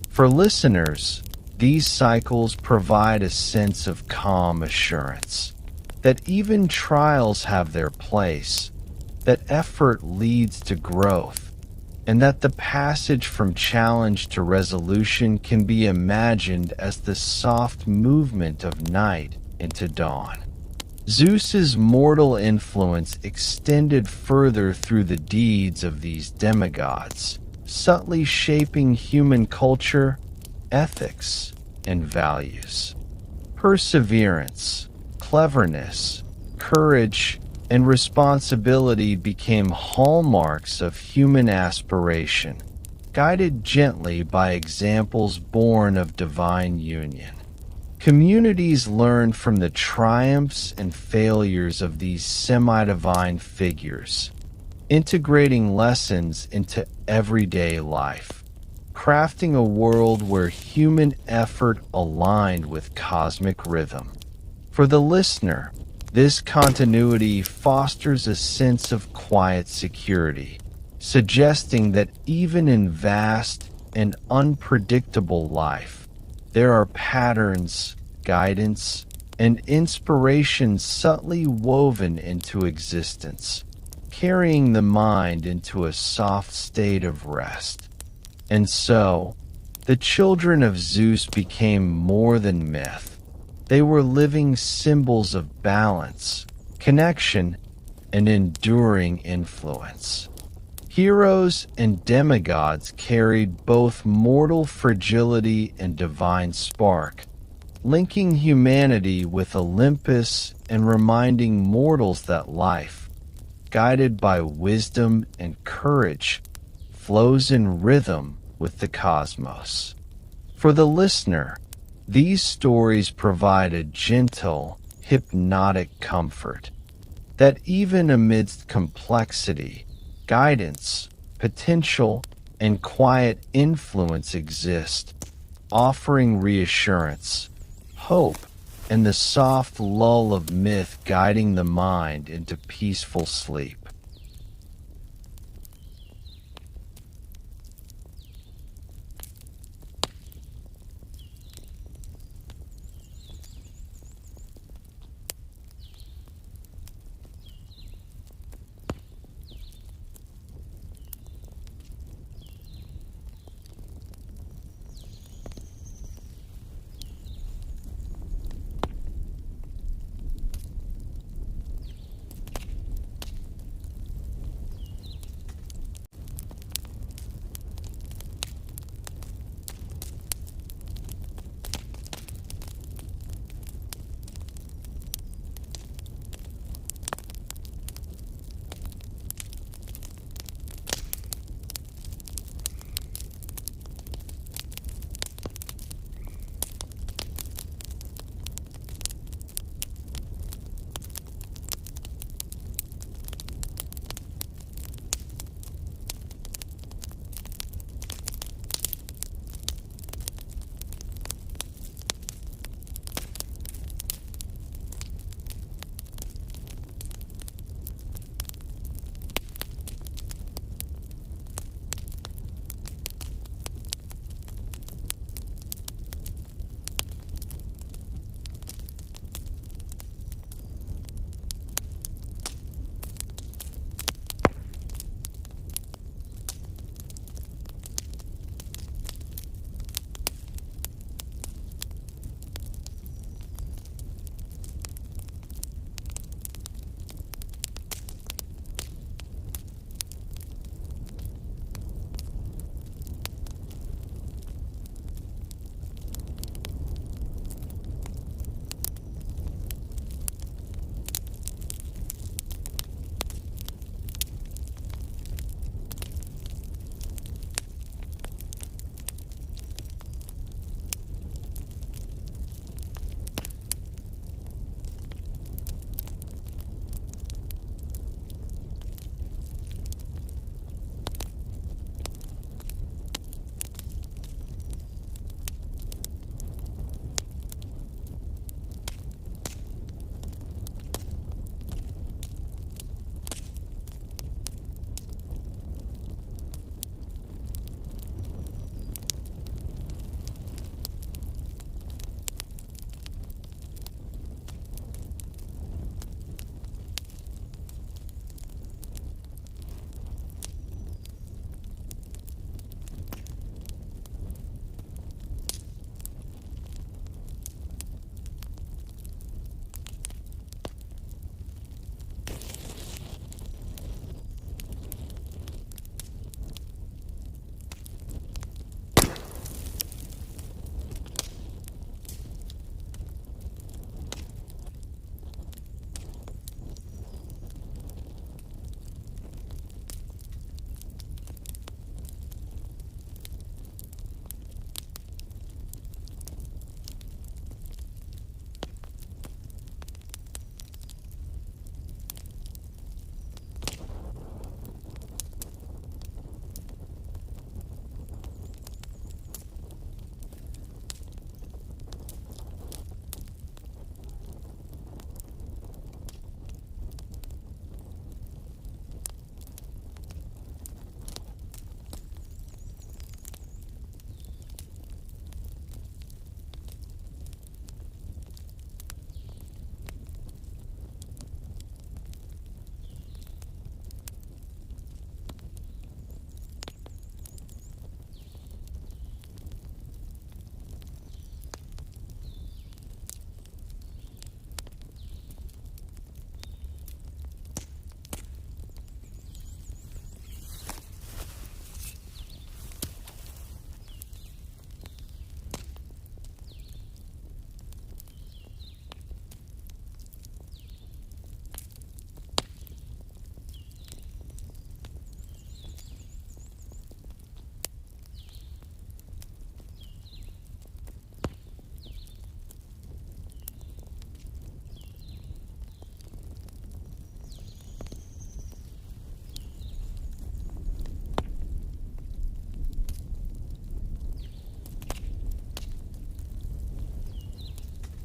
For listeners, these cycles provide a sense of calm assurance that even trials have their place, that effort leads to growth, and that the passage from challenge to resolution can be imagined as the soft movement of night into dawn. Zeus's mortal influence extended further through the deeds of these demigods, subtly shaping human culture, ethics, and values. Perseverance, cleverness, courage, and responsibility became hallmarks of human aspiration, guided gently by examples born of divine union. Communities learned from the triumphs and failures of these semi-divine figures, integrating lessons into everyday life, crafting a world where human effort aligned with cosmic rhythm. For the listener, this continuity fosters a sense of quiet security, suggesting that even in vast and unpredictable life, there are patterns, guidance, and inspiration subtly woven into existence, carrying the mind into a soft state of rest. And so, the children of Zeus became more than myth. They were living symbols of balance, connection, and enduring influence. Heroes and demigods carried both mortal fragility and divine spark, linking humanity with Olympus and reminding mortals that life, guided by wisdom and courage, flows in rhythm with the cosmos. For the listener, these stories provide a gentle, hypnotic comfort that even amidst complexity, guidance, potential, and quiet influence exist, offering reassurance, hope, and the soft lull of myth guiding the mind into peaceful sleep.